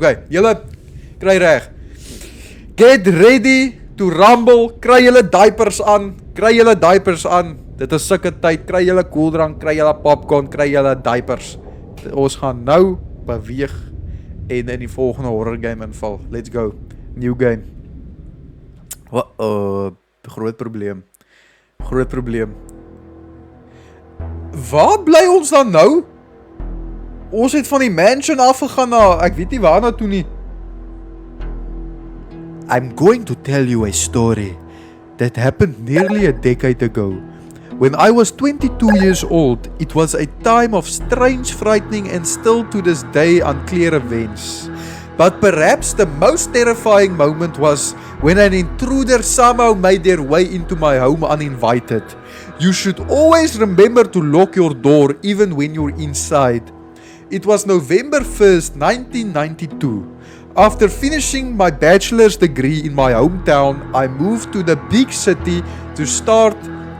Okay, julle kry reg. Get ready to rumble. Kry julle diapers aan. Kry julle diapers aan. Dit is sulke tyd. Kry julle koeldrank, kry julle popcorn, kry julle diapers. Ons gaan nou beweeg en in die volgende horror game inval. Let's go. New game. Groot probleem. Groot probleem. Waar bly ons dan nou? Ons het van die mansion afgegaan na, ek weet nie waar na toe nie. I'm going to tell you a story that happened nearly a decade ago. When I was 22 years old, it was a time of strange, frightening and still to this day unclear events. But perhaps the most terrifying moment was when an intruder somehow made their way into my home uninvited. You should always remember to lock your door even when you're inside. It was November 1st, 1992. After finishing my bachelor's degree in my hometown, I moved to the big city to start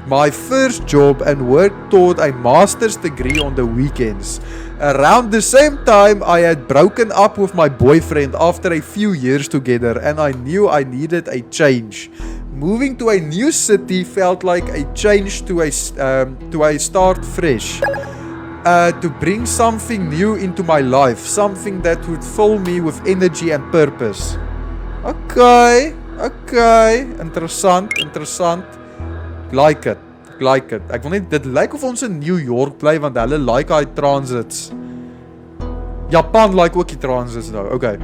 my first job and work toward a master's degree on the weekends. Around the same time, I had broken up with my boyfriend after a few years together, and I knew I needed a change. Moving to a new city felt like a change to a start fresh. To bring something new into my life, something that would fill me with energy and purpose. Okay, interessant. Like it. Ek wil net, dit lyk of ons in New York bly, want hulle like hy transits. Japan like ook die transits nou, okay.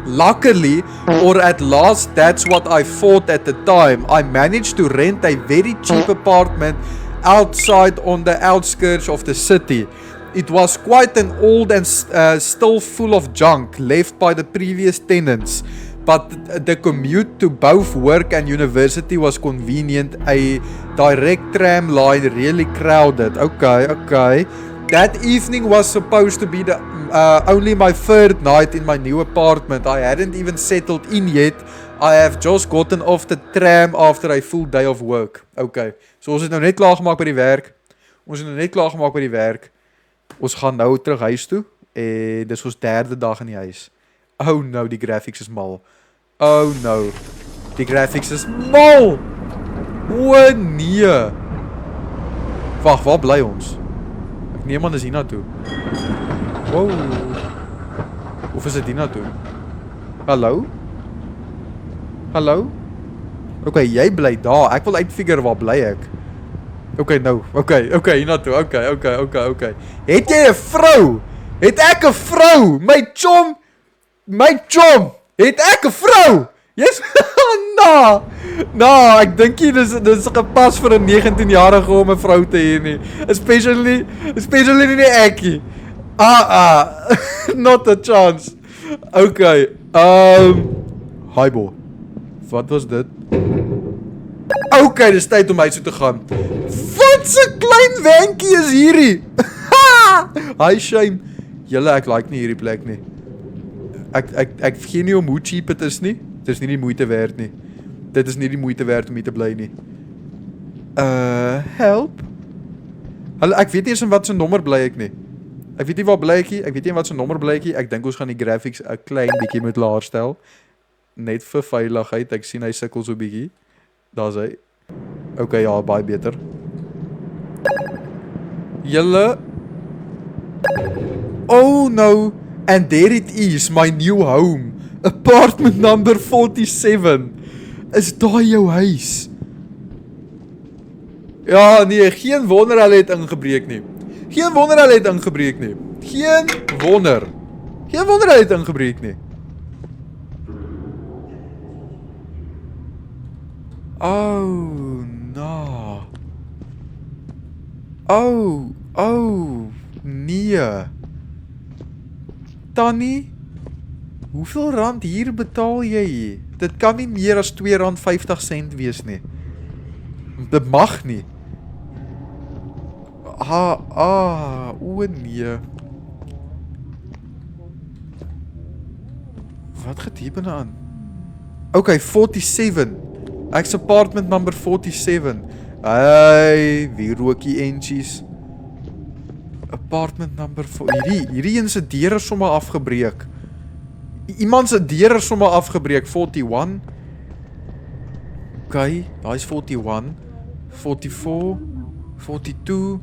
Luckily, or at last that's what I thought at the time, I managed to rent a very cheap apartment outside on the outskirts of the city. It was quite an old and still full of junk left by the previous tenants, but the commute to both work and university was convenient. A direct tram line really crowded. Okay. That evening was supposed to be the only my third night in my new apartment. I hadn't even settled in yet. I have just gotten off the tram after a full day of work. Okay, so ons het nou net klaar gemaak by die werk. Ons gaan nou terug huis toe. En dis ons derde dag in die huis. Oh no, die graphics is mal. Oh no. Die graphics is mal! O nee. Wag, waar bly ons? Ek neem aan dis hier na toe. Wow. Of is dit hier na toe? Hallo? Okay, jy bly daar. Ek wil uitfigure waar bly ek. Okay, hier na toe. Okay. Het jy 'n vrou? Het ek 'n vrou? My chom. Het ek 'n vrou? Yes. Nou, ek dink nie dis gepas vir 'n 19-jarige om 'n vrou te hê nie. Especially nie ekkie. Not a chance. Okay. Hi boy. Wat was dit? Okay, dis tyd om huis toe te gaan. Wat 'n klein wenkie is hierdie? Hi shame. Julle, ek like nie hierdie plek nie. Ek vergeet nie om hoe cheap dit is nie. Dit is nie die moeite werd nie. Dit is nie die moeite werd om hier te bly nie. Help? Hallo, ek weet nie eens in wat se nommer bly ek nie. Ek weet nie waar bly ek nie. Ek weet nie wat se nommer bly ek nie. Ek dink ons gaan die graphics 'n klein bietjie moet laer stel. Net vir veiligheid. Ek sien hy sukkel so bietjie. Daar's hy. Okay, ja, baie beter. Julle. Oh no. And there it is, my new home. Apartment number 47. Is daai jou huis? Ja, nee, geen wonder hulle het ingebreek nie. Geen wonder hulle het ingebreek nie. Oh, no. Oh, nee. Tannie, hoeveel rand hier betaal jy? Dit kan nie meer as R2.50 wees nie. Dit mag nie. O nee. Wat gaat hier binne aan? Okay, 47. Ek's apartment number 47. Hey, wie rookie entjies? Apartment number 4. Hierdie een se deur is sommer afgebreek. Iemand se deur is sommer afgebreek. 41. Okay, daar is 41. 44. 42.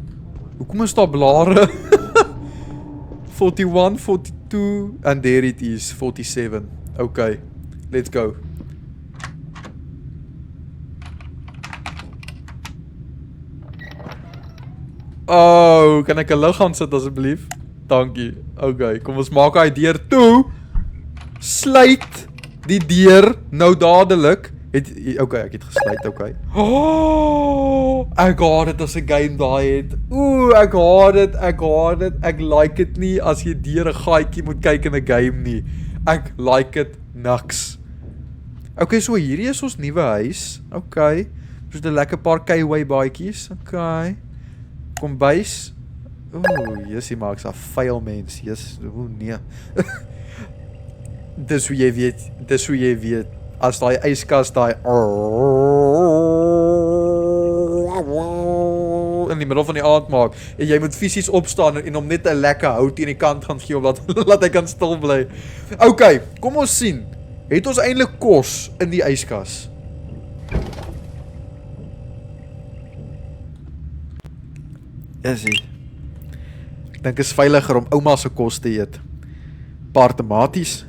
Hoekom is daar blare? 41, 42, and there it is, 47. Okay, let's go. Oh, kan ek 'n lig aan sit asseblief? Dankie. Okay, kom ons maak hy deur toe. Sluit die deur nou dadelik. Okay, ek het gesluit, okay. Oh, ek haat dit as 'n game daai het. Ooh, ek haat dit. Ek like dit nie as jy deur 'n gaatjie moet kyk in 'n game nie. Ek like dit niks. Okay, so hierdie is ons nuwe huis. Okay. Ons het 'n lekker paar K-way baadjies. Okay. Kombuis. Ooh, jessie, maar ek's 'n vuil mens. Ooh, nee. Dis hoe jy weet. As daai yskas daai in die middel van die aand maak en jy moet fisies opstaan en hom net 'n lekker hout in die kant gaan gee omdat laat hy kan stil bly. Okay, kom ons sien. Het ons eintlik kos in die yskas? Esie. Ek dink is veiliger om ouma se kos te eet. Paar tomaties.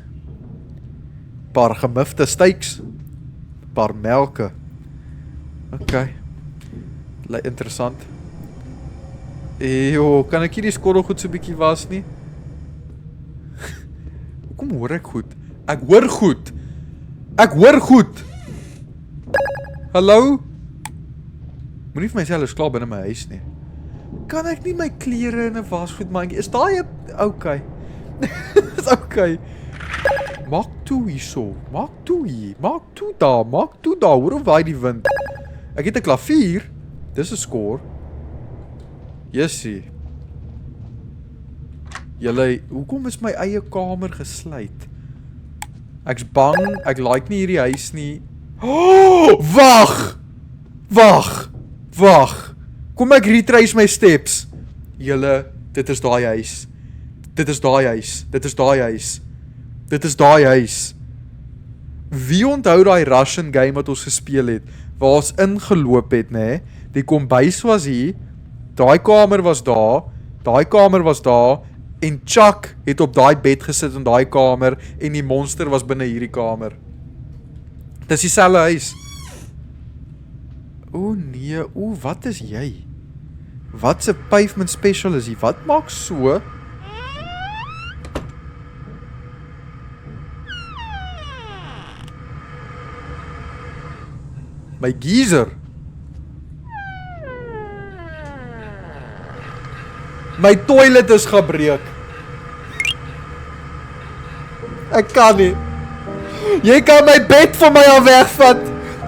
Paar gemifte steaks, paar melke. Okay. Lyk interessant. Kan ek hierdie skottelgoed so bietjie was nie? Hoekom hoor ek goed? Ek hoor goed. Hallo? Moenie vir myself klaar binne my huis nie. Kan ek nie my klere in 'n wasgoedmandjie? Is daai okay. Dis okay. Maak toe hierso. Maak toe daar. Hoor hoe waai die wind. Ek het 'n klavier. Dis 'n skoor. Jessie. Julle, hoekom is my eie kamer gesluit? Ek's bang. Ek like nie hierdie huis nie. Oh, wag. Kom ek retrace my steps. Julle, dit is daai huis. Dit is daai huis. Wie onthou daai Russian game wat ons gespeel het, waar ons ingeloop het, nê? Die kombuis was hier, daai kamer was daar, en Chuck het op daai bed gesit in daai kamer, en die monster was binne hierdie kamer. Dis dieselfde huis. O nee, wat is jy? Wat se pavement special is hier? Wat maak so? My geyser. My toilet is gebreek. Ek kan nie. Jy kan my bed van my af wegvat.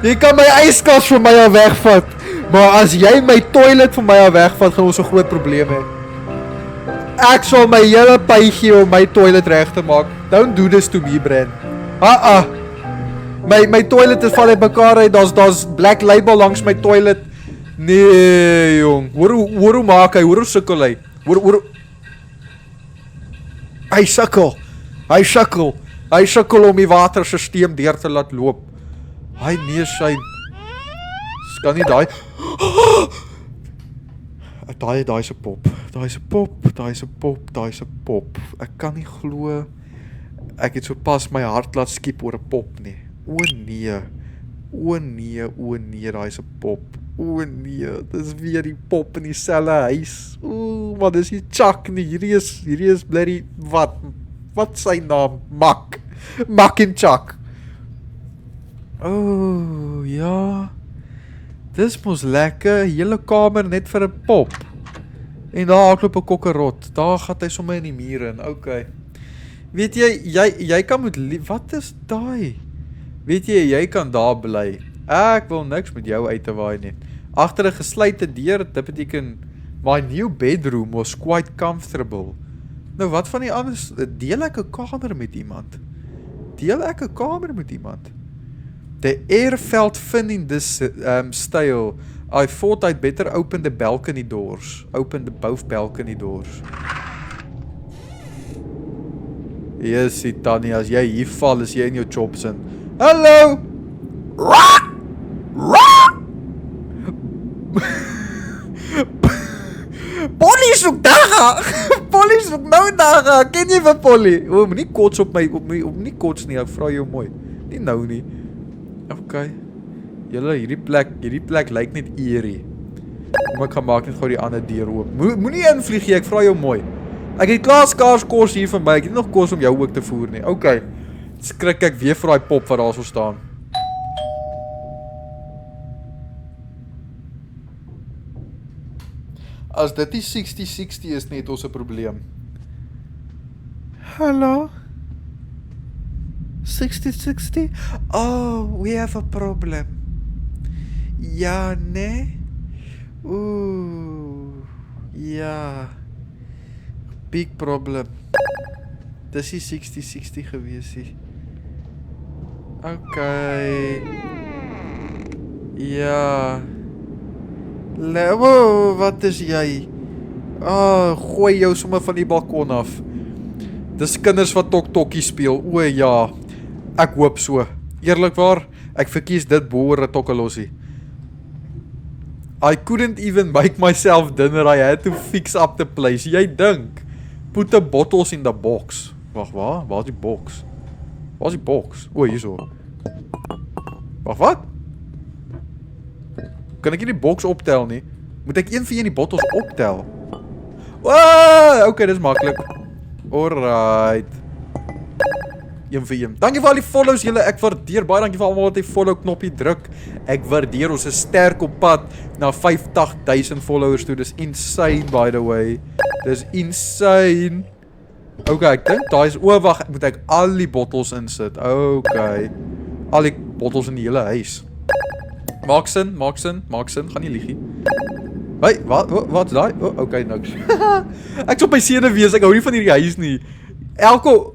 Jy kan my yskas van my af wegvat. Maar as jy my toilet van my af wegvat, gaan ons 'n groot probleem hê. Ek sal my hele pay gee om my toilet reg te maak. Don't do this to me, Bren. My toilet is val uit mekaar uit. Daar's black label langs my toilet. Nee, jong. Hoor hoe maak hy? Hoor hoe sukkel hy? Hoor. Hy sukkel om die watersysteem deur te laat loop. Hy nee, sy kan nie daai. Daai se pop. Ek kan nie glo ek het sopas my hart laat skiep oor 'n pop nie. O nee, daai se pop. O nee, dis weer die pop in dieselfde huis. Maar dis nie Chuck nie. Hierdie is bloody wat sy naam? Mac en Chuck. Ja. Dis mos lekker, hele kamer net vir 'n pop. En daar hardloop 'n kokkerot. Daar gaan hy sommer in die mure in. Okay. Weet jy kan moet wat is daai? Weet jy kan daar bly. Ek wil niks met jou uit te waai nie. Agter 'n gesluite deur, dit beteken my new bedroom was quite comfortable. Nou wat van die anders? Deel ek 'n kamer met iemand? The air felt thin in this style. I thought I'd better open the balcony doors. Open both balcony doors. Jessie Tannie, as jy hier val, is jy in jou chops in. Hallo! Polly soek daar! Polly soek nou daar! Ken jy vir Polly? O, moenie kots op my, nie kots nie, ek vra jou mooi. Nie nou nie. Ok. Julle, hierdie plek lyk net eerie. Kom ek gaan maak net gou die ander deur oop. Moenie invlieg jy, ek vra jou mooi. Ek het klaar skaars kos hier vir my, ek het nog kos om jou ook te voer nie. Ok. Skrik ek weer vir daai pop wat daar so staan. As dit die 60-60 is net ons 'n probleem. Hallo? 60-60? Oh, we have a problem. Ja, nee? Oeh, ja. Big problem. Dis die 60-60 gewees hier. Okay. Ja. Wow, wat is jy? Gooi jou sommer van die balkon af. Dis kinders wat tok-tokkie speel. O ja. Ek hoop so. Eerlikwaar, ek verkies dit boor 'n tokkelossie. I couldn't even make myself dinner. I had to fix up the place. Jy dink, put the bottles in the box. Wag, waar? Waar is die box? Waar is die box? O, hierso. Wag, wat? Kan ek nie die box optel nie? Moet ek een vir een die bottles optel? Wow, okay, dis maklik. Alright. Een vir een. Dankie vir al die follows julle, ek waardeer baie, dankie vir almal wat die follow knoppie druk. Ek waardeer, ons is sterk op pad na 50,000 followers toe, dis insane by the way. Dis insane. Okay, ek dink daar is, wag, moet ek al die bottles insit, okay. Al die bottles in die hele huis. Maak sin, gaan nie liegie. Hey, wat is daai? Oh, okay, niks. Ek is op my sene wees, ek hou nie van hierdie huis nie. Elko...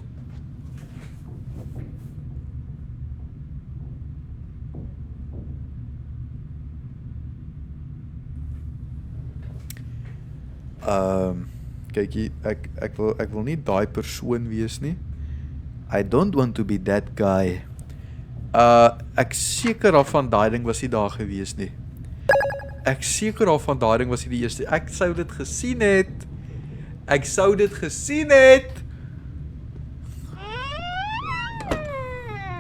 Kykie, ek wil nie daai persoon wees nie. I don't want to be that guy. Ek seker daarvan daai ding was nie daar gewees nie. Ek seker daarvan daai ding was nie die eerste. Ek sou dit gesien het.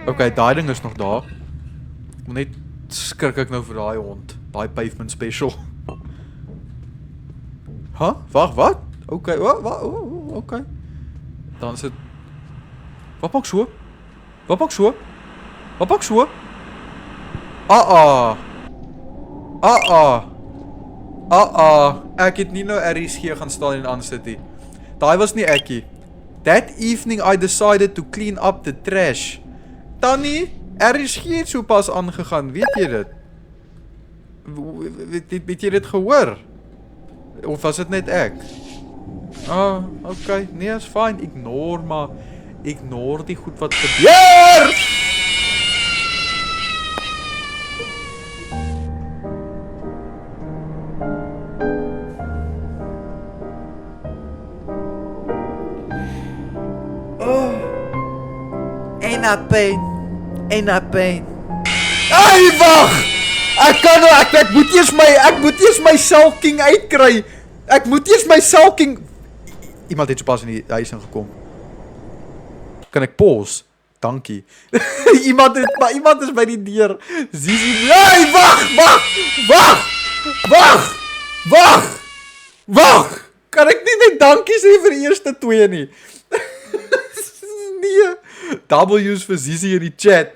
Okay, daai ding is nog daar. Net skrik ek nou vir daai hond. Daai pavement special. Wag, wat? Okay, okay. Dan is dit... Wat maak so? Ek het nie nou RSG gaan staan en aansit nie. Daai was nie ekkie. That evening I decided to clean up the trash. Tannie, RSG het so pas aangegaan, weet jy dit? Weet jy dit gehoor? Of was dit net ek? Okay, nee, is fine. Ignore die goed wat gebeur. Eina pyn. Ai, wag! Ek moet eers my sulking uitkry. Iemand het so pas in die huis ingekom. Kan ek pause? Dankie. Iemand is by die deur. Zizi, nee, wag! Kan ek nie net dankie sê vir die eerste twee nie? Nee. W's vir Zizi in die chat.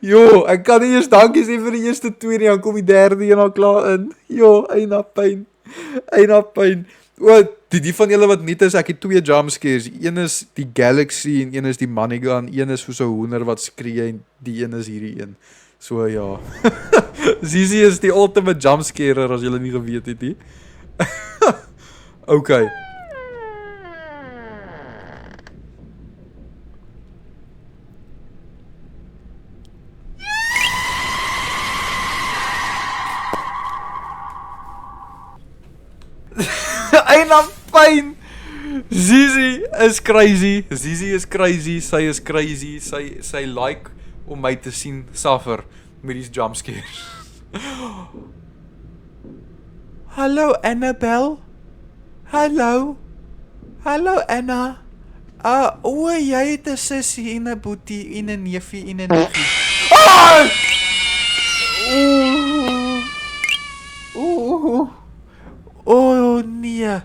Jo, ek kan nie eers dankie sê vir die eerste twee nie, dan kom die derde een al klaar in. Jo, eina pyn. O, die van julle wat niet is, ek het twee jumpscares. Een is die Galaxy en een is die Money Gun. Een is vir so hoender wat skree en die een is hierdie een. So ja. Zizi is die ultimate jumpscarer as julle nie geweet het nie. Okay. Eina pyn. Zizi is crazy. Zizi is crazy. Sy is crazy. Sy like om my te sien suffer met die jump scares. Hallo Annabelle. Hallo. Hallo Anna. O, jy het 'n sussie en 'n boetie en 'n neefie en 'n niefie. Ah! Oh nee.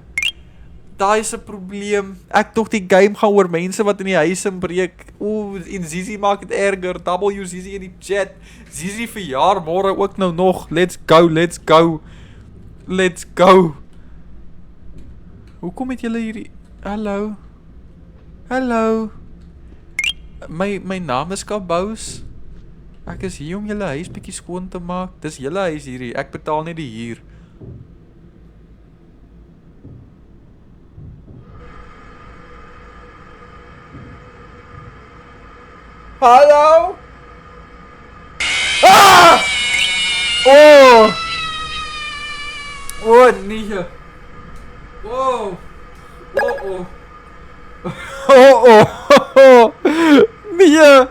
Daai is 'n probleem. Ek dink die game gaan oor mense wat in die huis inbreek. En Zizi maak dit erger. W Zizi in die chat. Zizi verjaar môre ook nou nog. Let's go, let's go. Let's go. Hoekom het julle hierdie... Hallo. Hallo. My naam is Kabous. Ek is hier om julle huis bietjie skoon te maak. Dis julle huis hierdie. Ek betaal net die huur. Hallo? Ah! Oh! Oh nee. Oh. Oh. Oh. Nee.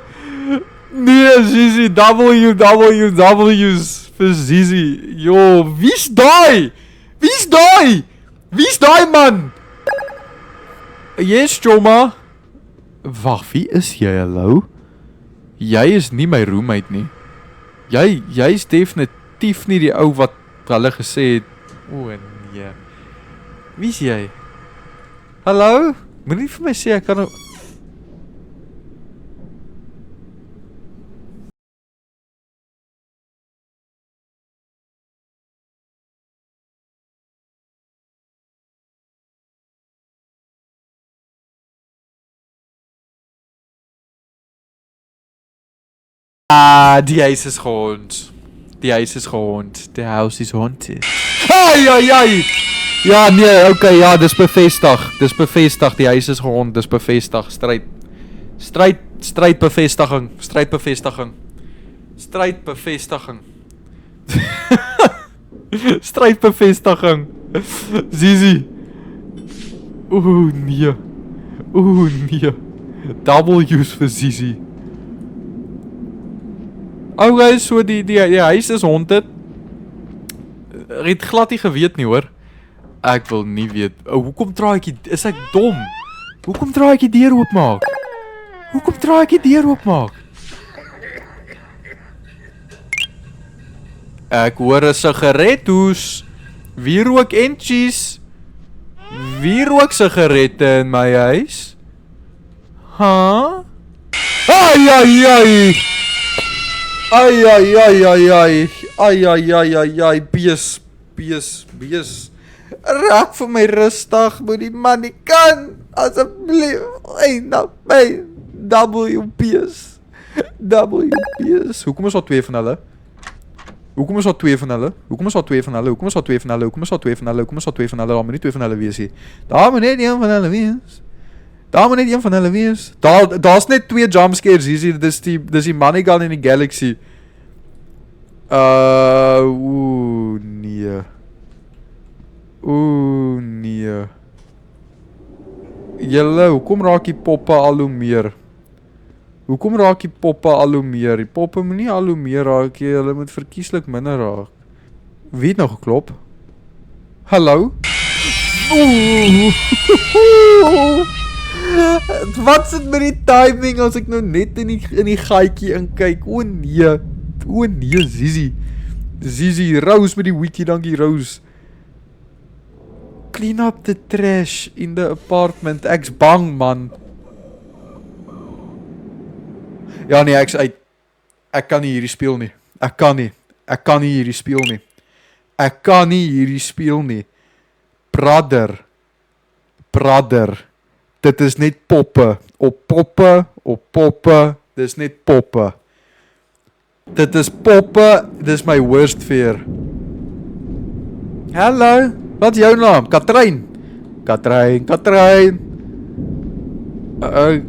Nee, Zizi, W's vir Zizi. Yo, wie's daai? Wie's daai? Wie's daai man? Yes, Choma. Wag, wie is jy, hallo? Jy is nie my roommate nie. Jy's definitief nie die ou wat hulle gesê het. O nee. Wie's jy? Hallo? Moenie vir my sê ek kan nou... Die huis is gehond. Die huis is gehond. The house is haunted. Ai! Ja, nee, okay, ja, dis bevestig. Dis bevestig, die huis is gehond, dis bevestig. Strijdbevestiging. Strijdbevestiging. Zizi. Oeh, nee. W's vir Zizi. Okay, so die huis is haunted. Het glad nie geweet nie, hoor. Ek wil nie weet. Hoekom draai ek die... Is ek dom? Hoekom draai ek die deur oopmaak? Ek hoor 'n sigarethoes. Wie rook entjies? Wie rook sigarette in my huis? Ha? Ai, bees. Raak vir my rustig, moet die man nie kan. Asseblief. WP's. Hoekom is daar twee van hulle? Daar moet nie twee van hulle wees nie. Daar moet net een van hulle wees. Daar's net twee jumpscares hier. Dis die money gun in die galaxy. Nee. Julle, hoekom raak die poppe al hoe meer? Die poppe moet nie al hoe meer raak, hulle moet verkieslik minder raak. Wie het nou geklop? Hallo? Wat sit met die timing as ek nou net in die gaatjie inkyk? O nee, Zizi, Rose met die wiki, dankie Rose. Clean up the trash in the apartment. Ek's bang, man. Ja nee, ek's uit. Ek kan nie hierdie speel nie. Ek kan nie hierdie speel nie. Brother. Dit is net poppe. Op poppe. Dis net poppe. Dit is poppe. Dis my worst fear. Hallo. Wat is jou naam? Katrein.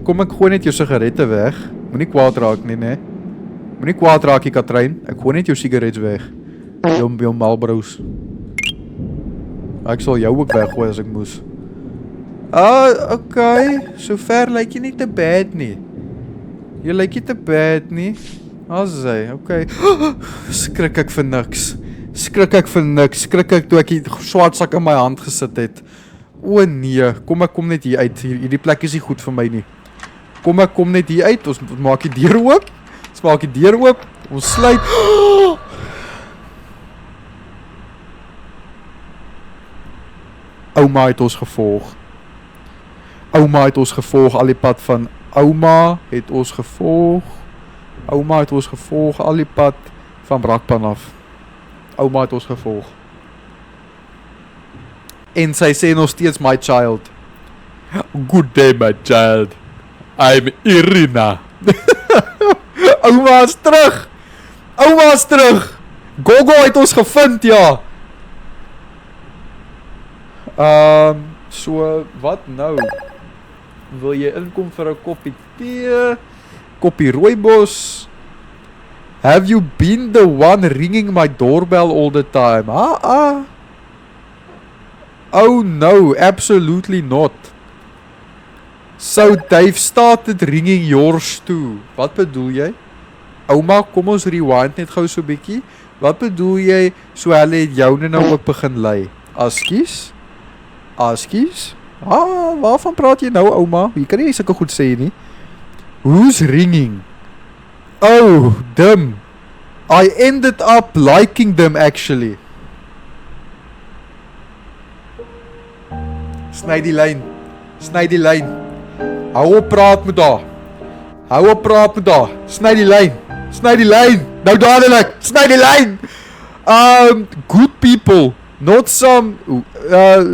Kom ek gooi net jou sigarette weg. Moenie kwaad raak nie, né? Moenie kwaad raak nie, Katrein. Ek gooi net jou sigarette weg. Jou Marlboros. Ek sal jou ook weggooi as ek moes. Okay. So ver lyk jy nie te bad nie. Jy lyk nie te bad nie. Hy, okay. Skrik ek vir niks. Skrik ek toe ek die swart sak in my hand gesit het. O nee, kom ek kom net hier uit. Hierdie plek is nie goed vir my nie. Kom net hier uit. Ons maak die deur oop. Ons sluit. Ouma het ons gevolg. Al die pad van Ouma het ons gevolg al die pad van Brakpan af. Ouma het ons gevolg. En sy sê nog steeds my child. Good day my child. I'm Irina. Ouma is terug. Gogo het ons gevind, ja. So, wat nou? Wil jy inkom vir 'n koppie tee? Koppie rooibos? Have you been the one ringing my doorbell all the time? Oh no, absolutely not. So Dave started ringing yours too. Wat bedoel jy? Ouma, kom ons rewind net gou so bietjie. Wat bedoel jy, so hulle het joune nou ook begin lei? Askies? Waarvan praat jy nou, ouma? Jy kan nie sulke goed sê nie. Who's ringing? Oh, them. I ended up liking them actually. Sny die lyn. Hou op praat met haar. Sny die lyn. Nou dadelik. Sny die lyn. Good people, not some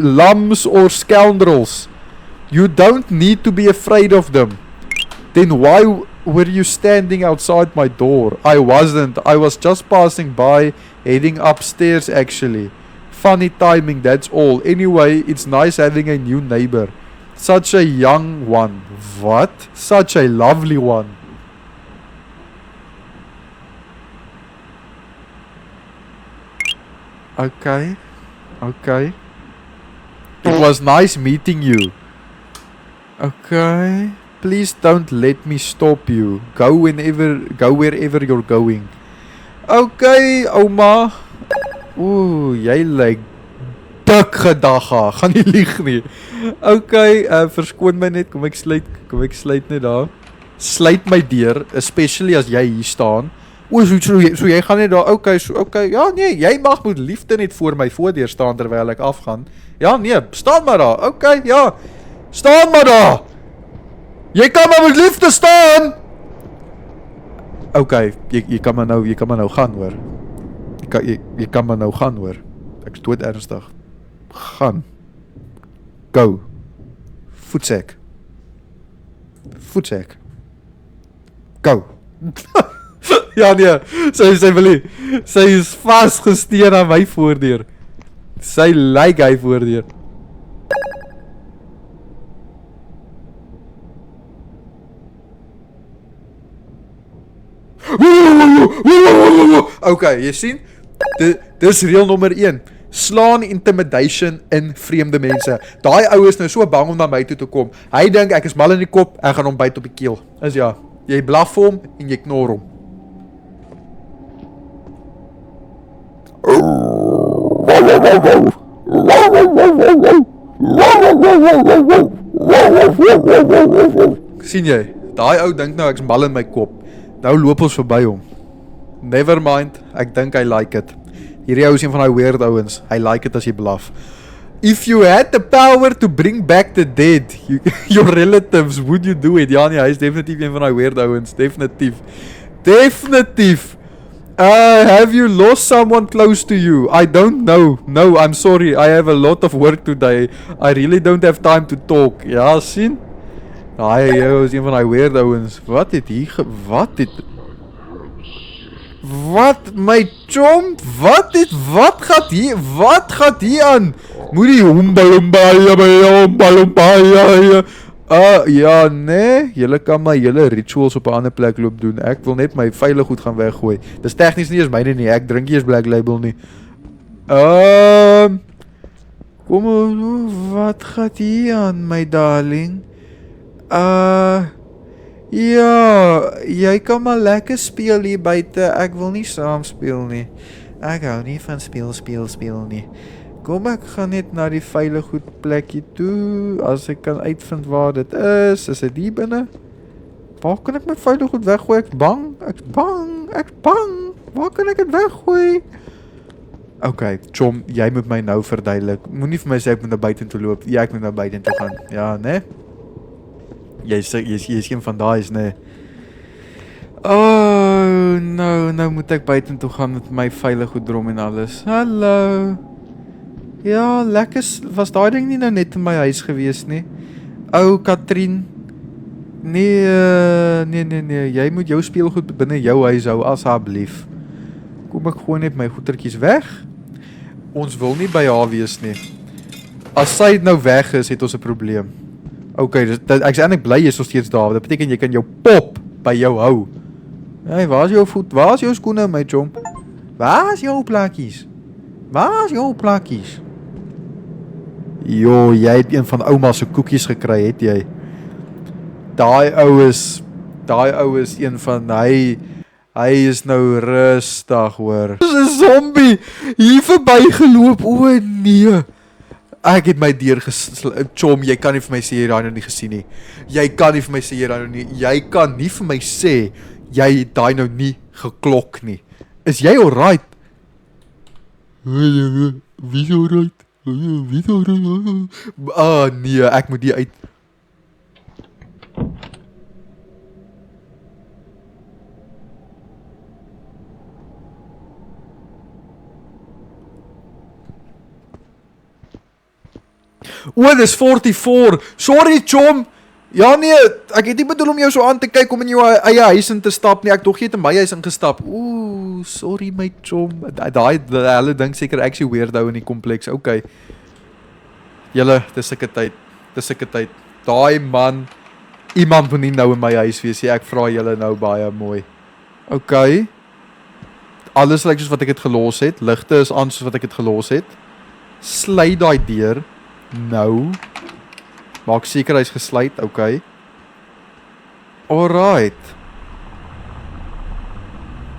lums or scoundrels. You don't need to be afraid of them. Then why were you standing outside my door? I wasn't. I was just passing by, heading upstairs actually. Funny timing, that's all. Anyway, it's nice having a new neighbor. Such a young one. What? Such a lovely one. Okay. It was nice meeting you. Okay. Please don't let me stop you. Go wherever you're going. Okay, ouma. Ooh, jy lyk dik gedagga. Gaan nie lieg nie. Okay, verskoon my net. Kom ek sluit net daar. Sluit my deur, especially as jy hier staan. So jy gaan net daar. Okay. Ja, nee, jy mag met liefde net voor my voordeur staan terwyl ek afgaan. Ja, nee, staan maar daar. Okay, ja. Staan maar daar. Jy kan maar met liefde staan. Okay, jy kan maar nou gaan hoor. Jy kan maar nou gaan hoor. Ek is dood ernstig. Gaan. Go. Voetsek. Go. Ja nee, sy wil nie. Sy is vasgesteer aan my voordeur. Sy lyk hy voordeur. Okay, jy sien? Dis reël nommer 1. Slaan intimidation in vreemde mense. Daai ou is nou so bang om na my toe te kom. Hy dink ek is mal in die kop, ek gaan hom byt op die keel. Is ja, jy blaf vir hom en jy knor hom. Sien jy? Daai ou dink nou ek is mal in my kop. Nou loop ons verby hom. Never mind, ek dink hy like it. Hierdie ou is een van die weird ouens. Hy like it as jy blaf. If you had the power to bring back the dead, your relatives, would you do it? Ja nee, hy is definitief een van die weird ouens. Definitief. Have you lost someone close to you? I don't know. No, I'm sorry. I have a lot of work today. I really don't have time to talk. Ja, sien? Hy is een van die weird ouens. Wat my chomp? Wat gaat hier aan? Moet die ja, nee. Julle kan my julle rituals op 'n ander plek loop doen. Ek wil net my veilig goed gaan weggooi. Dis tegnies nie eens myne nie. Ek drink nie eens Black Label nie. Kom, wat gaat hier aan, my darling? Ja, jy kan maar lekker speel hier buite. Ek wil nie saam speel nie. Ek hou nie van speel nie. Kom, ek gaan net na die veilige goed plekkie toe. As ek kan uitvind waar dit is dit hier binne? Waar kan ek my veilige goed weggooi? Ek's bang. Waar kan ek dit weggooi? Okay, Chom, jy moet my nou verduidelik. Moenie vir my sê ek moet na buite toe loop. Ja, ek moet na buite toe gaan. Ja, né? Jy is een van daai is, né? Oh, nou moet ek buite toe gaan met my veilige goed drom en alles. Hallo. Ja, lekker. Was daai ding nie nou net in my huis gewees nie? Ou Katrien. Nee, jy moet jou speelgoed binne jou huis hou asseblief. Kom ek gooi net my goetertjies weg. Ons wil nie by haar wees nie. As sy nou weg is, het ons 'n probleem. Okay, ek is eintlik bly jy is nog steeds daar. Dit beteken jy kan jou pop by jou hou. Hey, waar is jou voet? Waar is jou skoene, my chom? Waar is jou plakkies? Jo, jy het een van ouma se koekies gekry, het jy? Daai ou is een van hy is nou rustig, hoor. Dis 'n zombie hier verbygeloop. O nee. Ek het my deur Chom, jy kan nie vir my sê jy daai nou nie gesien nie. Jy kan nie vir my sê jy het daai nou nie geklok nie. Is jy alright? Wie alright? Nee, ek moet die uit. O, dis 44. Sorry, Chom. Ja nee, ek het nie bedoel om jou so aan te kyk om in jou eie huis in te stap nie. Ek dog jy het in my huis ingestap. Ooh, sorry my Chom. Hulle dink seker ek is die weirdo in die kompleks. Okay. Julle, dis sulke tyd. Daai man, iemand moet nie nou in my huis wees nie. Ek vra julle nou baie mooi. Okay. Alles lyk soos wat ek het gelos het. Ligte is aan soos wat ek het gelos het. Sluit daai deur. Nou. Maak seker hy's gesluit, okay. Alright.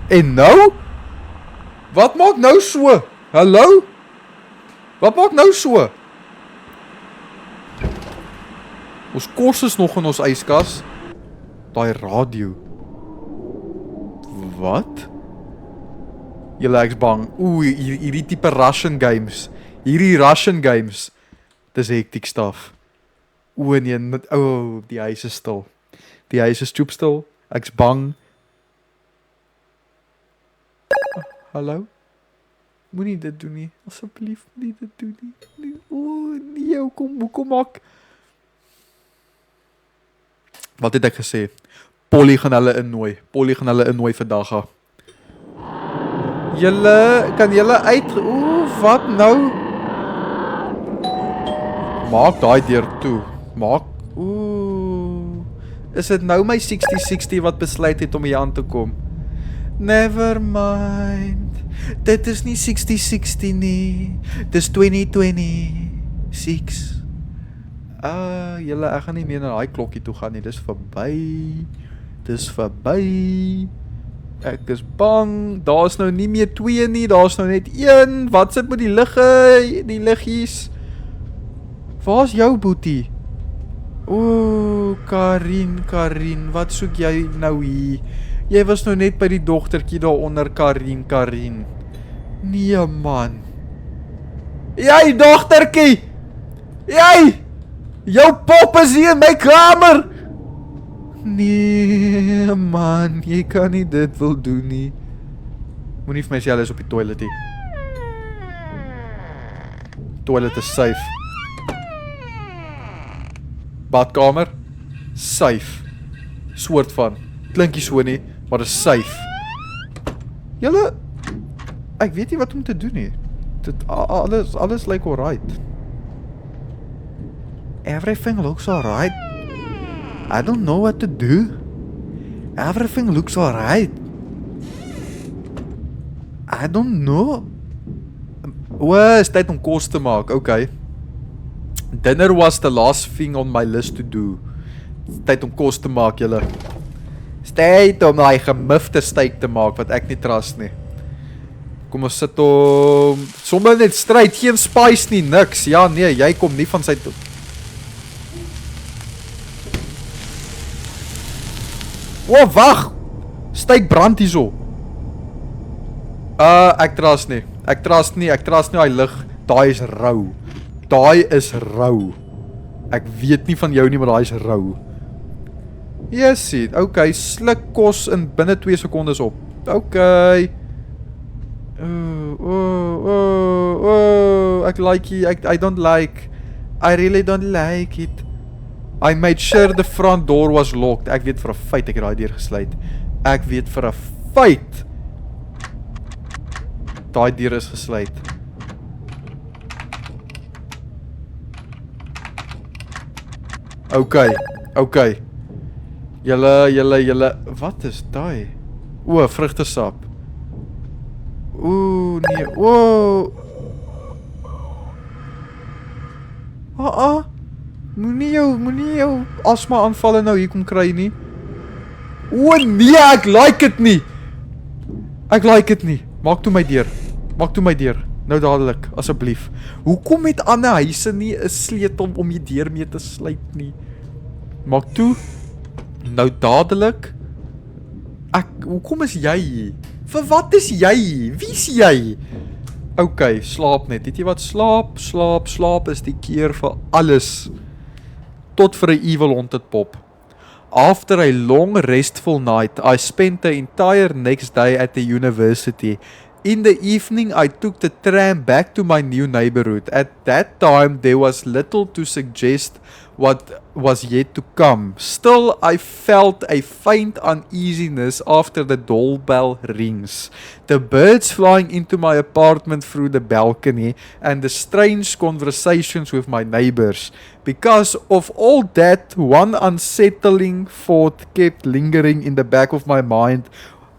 En nou? Wat maak nou so? Hallo? Wat maak nou so? Ons kos is nog in ons yskas. Daai radio. Wat? Julle ek's bang. Hierdie tipe Russian games. Dis hektiek stuff. Nee, die huis is stil. Die huis is stoepstil. Ek's bang. Hallo? Moenie dit doen nie. Asseblief, nie dit doen nie. Nee, kom maak. Wat het ek gesê? Polly gaan hulle innooi vir Dagga. Kan julle uit... wat nou? Maak daai deur toe. Is dit nou my 60-60 wat besluit het om hier aan te kom? Never mind. Dit is nie 60-60 nie. Dis 20-20. Julle, ek gaan nie meer na daai klokkie toe gaan nie. Dis verby. Ek is bang. Daar's nou nie meer 2 nie. Daar's nou net 1. Wat sit met die liggies? Waar's jou boetie? Karin, wat soek jy nou hier? Jy was nou net by die dogtertjie daaronder, Karin. Nee man. Jy dogtertjie! Jy! Jou pop is hier in my kamer! Nee man, jy kan nie dit wil doen nie. Moenie vir my sê hulle is op die toilet hier. Toilet is safe. Badkamer, safe. Soort van. Klinkie so nie, maar is safe. Julle, ek weet nie wat om te doen nie. Alles lyk alright. Everything looks alright. I don't know what to do. Everything looks alright. I don't know. Is tyd om kos te maak, okay. Dinner was the last thing on my list to do. Tyd om kos te maak, julle. Tyd om daai gemufte steak te maak wat ek nie trust nie. Kom ons sit om sommer net stryd, geen spice nie, niks. Ja nee, jy kom nie van sy toe. O, wag. Steak brand hierso. Ek trust nie. Ek trust nie daai lig. Daai is rou. Daai is rou. Ek weet nie van jou nie, maar daai is rou. Yesie, okay, sluk kos in binne 2 sekondes op. Okay. Ek like it. I don't like. I really don't like it. I made sure the front door was locked. Ek weet vir 'n feit ek het daai deur gesluit. Ek weet vir 'n feit. Daai deur is gesluit. Okay. Julle, wat is daai? O, vrugtesap. Ooh, nee. Wow. Moenie jou asma aanvalle nou hier kom kry nie. O nee, ek like dit nie. Maak toe my deur. Nou dadelik, asseblief. Hoekom het ander huise nie 'n sleutel om die deur mee te sluit nie? Maak toe. Nou dadelik. Hoekom is jy hier? Vir wat is jy hier? Wie is jy? Okay, slaap net. Weet jy wat? Slaap is die keer vir alles. Tot vir 'n evil haunted pop. After a long restful night, I spent the entire next day at the university. In the evening, I took the tram back to my new neighborhood. At that time, there was little to suggest what was yet to come. Still, I felt a faint uneasiness after the doorbell rings. The birds flying into my apartment through the balcony and the strange conversations with my neighbors. Because of all that, one unsettling thought kept lingering in the back of my mind.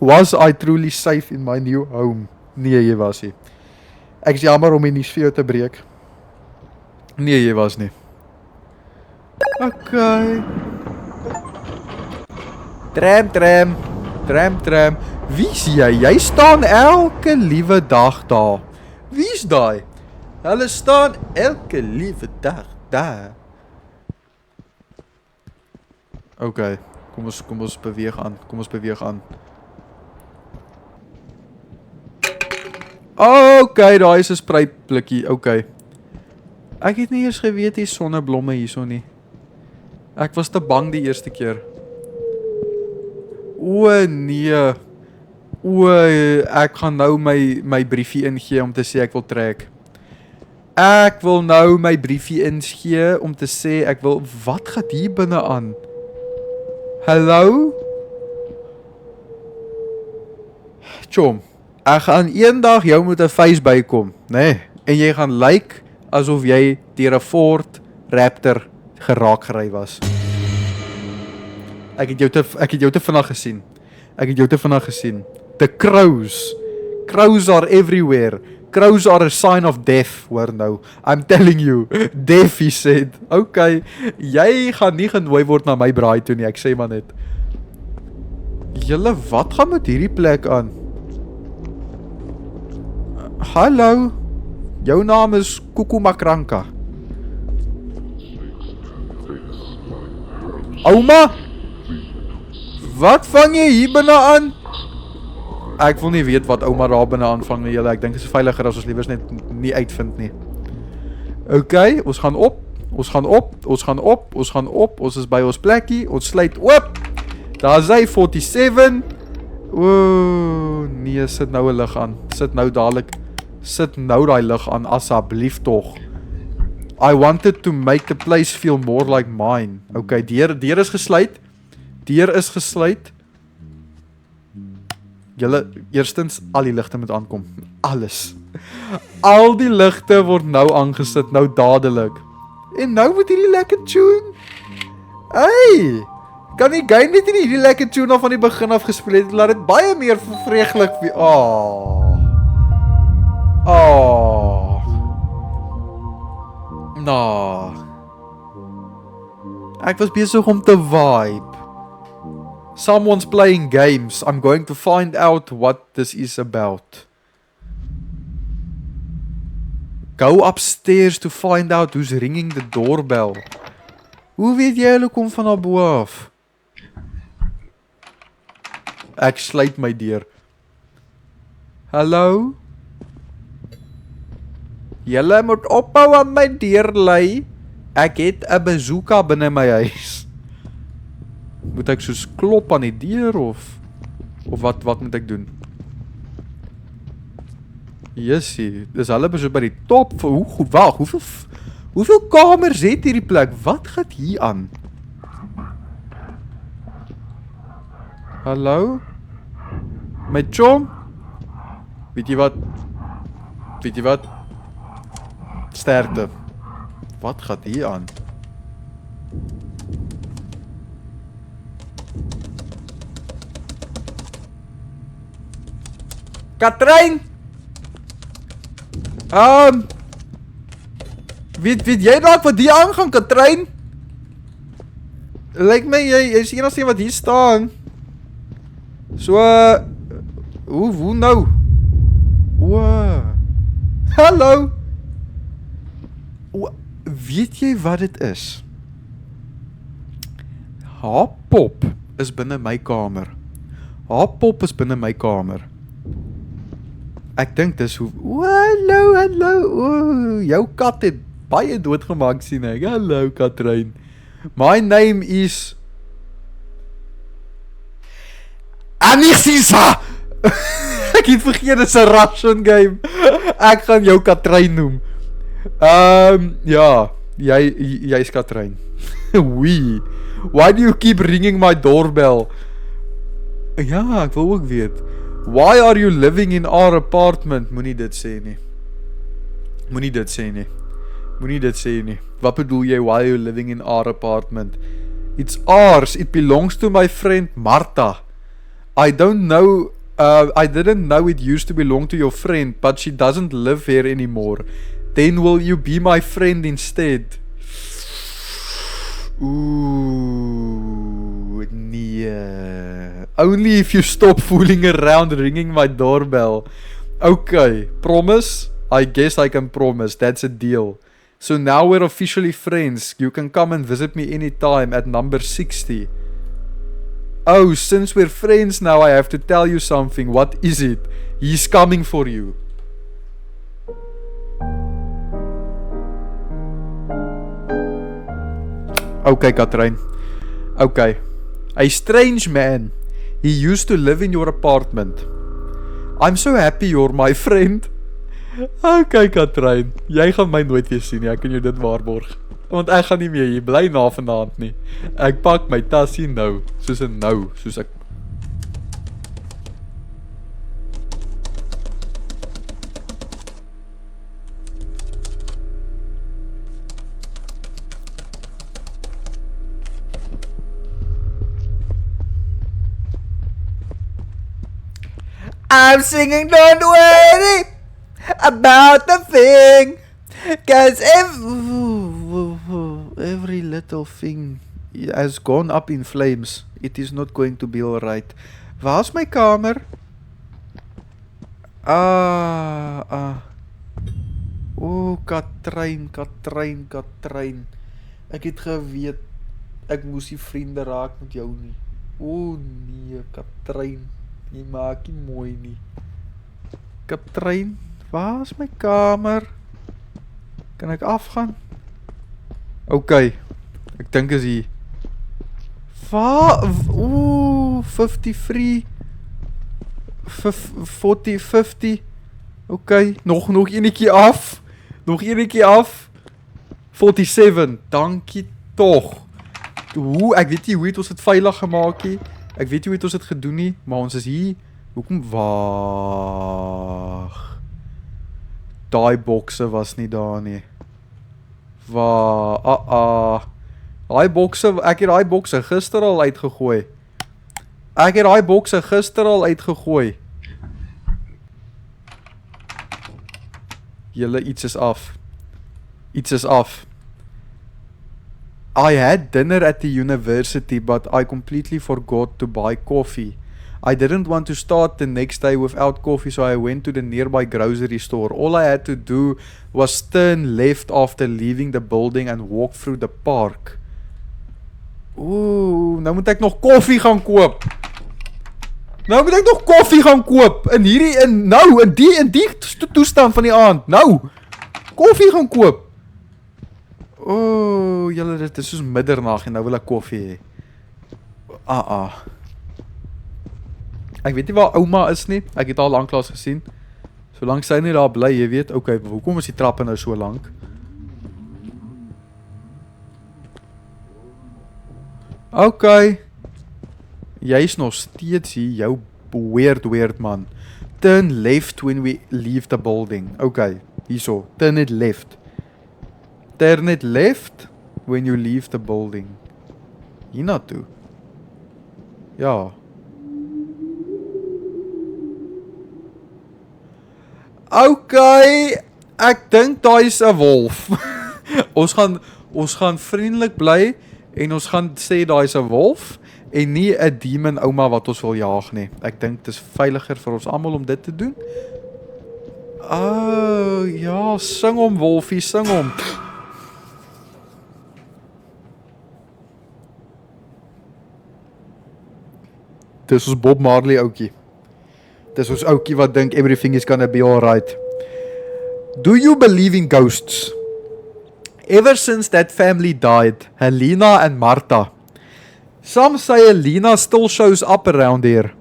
Was I truly safe in my new home? Nee, jy was nie. Ek is jammer om die nuus vir jou te breek. Nee, jy was nie. Okay. Tram. Wie's jy? Jy staan elke liewe dag daar. Wie's daai? Hulle staan elke liewe dag daar. Okay, kom ons beweeg aan. Okay, daai is 'n spruitblikkie. Okay. Ek het nie eers geweet hier sonneblomme hierso nie. Ek was te bang die eerste keer. O nee. Ek gaan nou my briefie ingee om te sê ek wil trek. Ek wil nou my briefie ingee om te sê ek wil... Wat gaan hier binne aan? Hallo? Chom, ek gaan eendag jou met 'n face bykom, nee, en jy gaan lyk asof jy deur 'n Ford Raptor geraak gery was. Ek het jou te vinnig gesien. The crows. Crows are everywhere. Crows are a sign of death, hoor nou. I'm telling you, death, he said. Okay, jy gaan nie genooi word na my braai toe nie, ek sê maar net. Julle, wat gaan met hierdie plek aan? Hallo, jou naam is Kuku Makranka. Ouma? Wat vang jy hier binne aan? Ek wil nie weet wat ouma daar binne aanvang nie, julle. Ek dink dit is veiliger as ons liewers net nie uitvind nie. Okay, ons gaan op. Ons is by ons plekkie. Ons sluit oop. Daar is hy 47. Nee, sit nou 'n lig aan. Sit nou daai lig aan, asseblief tog. I wanted to make the place feel more like mine. Okay, deur is gesluit. Julle, eerstens, al die ligte moet aankom. Alles. Al die ligte word nou aangesit, nou dadelik. En nou moet hierdie lekker tune. Hey! Kan die game net nie hierdie lekker tune al van die begin af gespeel het, laat dit baie meer vreugdelik wees. Nou. Ek was besig om te vibe. Someone's playing games. I'm going to find out what this is about. Go upstairs to find out who's ringing the doorbell. Hoe weet jy hulle kom van daar bo af? Ek sluit my deur. Hallo? Julle moet ophou aan my deur lei. Ek het 'n bazooka binne my huis. Moet ek soos klop aan die deur of wat moet ek doen? Jessie, dis hulle so by die top. Wag, hoeveel kamers het hierdie plek? Wat gaan hier aan? Hallo? My chom? Weet jy wat? Sterkte. Wat gaat hier aan? Katrijn! Weet jy dalk wat hier aangaan, Katrijn? Lyk my jy is enigste wat hier staan. So hoe nou? Hallo. Weet jy wat dit is? Haar pop is binne my kamer. Ek dink dis hoe... Hallo. Jou kat het baie doodgemaak, sien ek. Hallo, Katrijn. My name is... Anisisa! Ek het vergeet, dit is 'n Russian game. Ek gaan jou Katrijn noem. Ja, jy is Katrijn. Why do you keep ringing my doorbell? Ja, ek wil ook weet. Why are you living in our apartment? Moenie dit sê nie. Wat bedoel jy, why are you living in our apartment? It's ours. It belongs to my friend Martha. I didn't know it used to belong to your friend, but she doesn't live here anymore. Then will you be my friend instead? Ooh, nee. Only if you stop fooling around ringing my doorbell. Okay, promise? I guess I can promise, that's a deal. So now we're officially friends. You can come and visit me anytime at number 60. Oh, since we're friends now, I have to tell you something. What is it? He's coming for you. Okay, Katrijn. Okay. A strange man. He used to live in your apartment. I'm so happy you're my friend. Okay, Katrijn. Jy gaan my nooit weer sien nie. Ek kan jou dit waarborg. Want ek gaan nie meer hier bly na vanaand nie. Ek pak my tasie nou. Soos ek... I'm singing Don't Worry About the Thing, 'cause every little thing has gone up in flames. It is not going to be alright. Waar's my kamer? Katrijn. Ek het geweet ek moes nie vriende raak met jou nie. Nee, Katrijn. Jy maak nie mooi nie. Katrijn, waar is my kamer? Kan ek afgaan? Okay, ek dink is hier. 53 50. Okay, nog enetjie af. 47. Dankie tog. Ek weet nie hoe het ons dit veilig gemaak nie. Ek weet nie hoe het ons dit gedoen nie, maar ons is hier. Hoekom? Wag. Daai bokse was nie daar nie. Daai bokse, ek het daai bokse gister al uitgegooi. Julle, iets is af. I had dinner at the university, but I completely forgot to buy coffee. I didn't want to start the next day without coffee, so I went to the nearby grocery store. All I had to do was turn left after leaving the building and walk through the park. Ooh, nou moet ek nog koffie gaan koop. Nou moet ek nog koffie gaan koop. In die toestand van die aand. Nou, koffie gaan koop. Oh, julle, dit is soos middernag en nou wil ek koffie hê. Ek weet nie waar ouma is nie. Ek het haar lanklaas gesien. Solank sy nie daar bly, jy weet. Okay, hoekom is die trappe nou so lank? Okay. Jy is nog steeds hier, jou weird man. Turn left when we leave the building. Okay, hierso. Turn it left. Turn it left when you leave the building. Hierna toe. Ja. Okay, ek dink daar is 'n wolf. ons gaan vriendelik bly en ons gaan sê daar is 'n wolf en nie 'n demon ouma wat ons wil jaag nie. Ek dink dit is veiliger vir ons almal om dit te doen. Oh, ja, sing hom wolfie, sing hom. Dis ons Bob Marley oukie. Dis ons oukie wat dink everything is gonna be alright. Do you believe in ghosts? Ever since that family died, Helena and Martha. Some say Helena still shows up around here,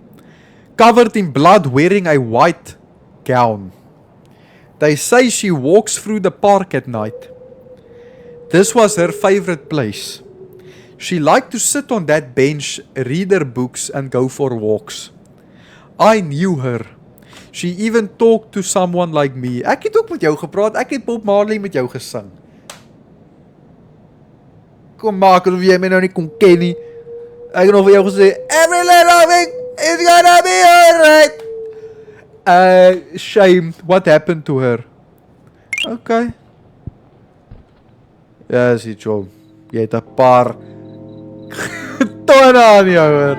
covered in blood, wearing a white gown. They say she walks through the park at night. This was her favorite place. She liked to sit on that bench, read her books and go for walks. I knew her. She even talked to someone like me. Ek het ook met jou gepraat. Ek het Bob Marley met jou gesing. Kom maak of jy my nou nie kon ken nie. Ek het nog vir jou gesê, every little thing is gonna be alright. Shame. What happened to her? Okay. Ja, sien jy. Jy het 'n paar tone aan jou hoor.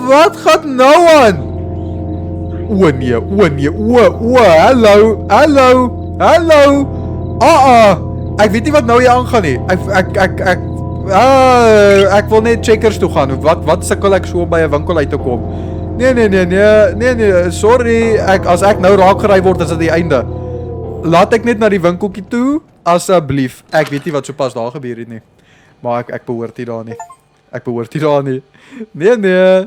Wat gaan nou aan? O nee, hallo. Ek weet nie wat nou hier aangaan nie. Ek wil net checkers toe gaan. Wat sukkel ek so om by 'n winkel uit te kom? Nee, sorry. As ek nou raak gery word, is dit die einde. Laat ek net na die winkeltjie toe, asseblief. Ek weet nie wat sopas daar gebeur het nie. Maar ek behoort nie daar nie. Nee.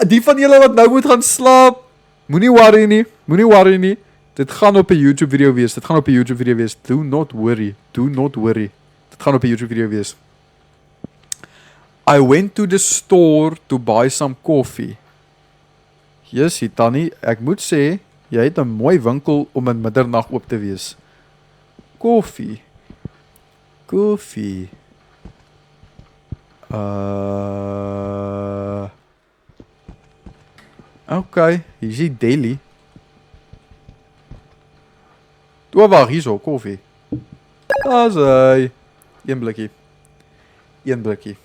Die van julle wat nou moet gaan slaap, moenie worry nie. Dit gaan op 'n YouTube video wees. Do not worry. Dit gaan op 'n YouTube video wees. I went to the store to buy some coffee. Yes, Tannie, ek moet sê, jy het 'n mooi winkel om in middernag oop te wees. Koffie. Okay, hier is die deli. Wag, hierso, koffie. Daar's hy. Een blikkie.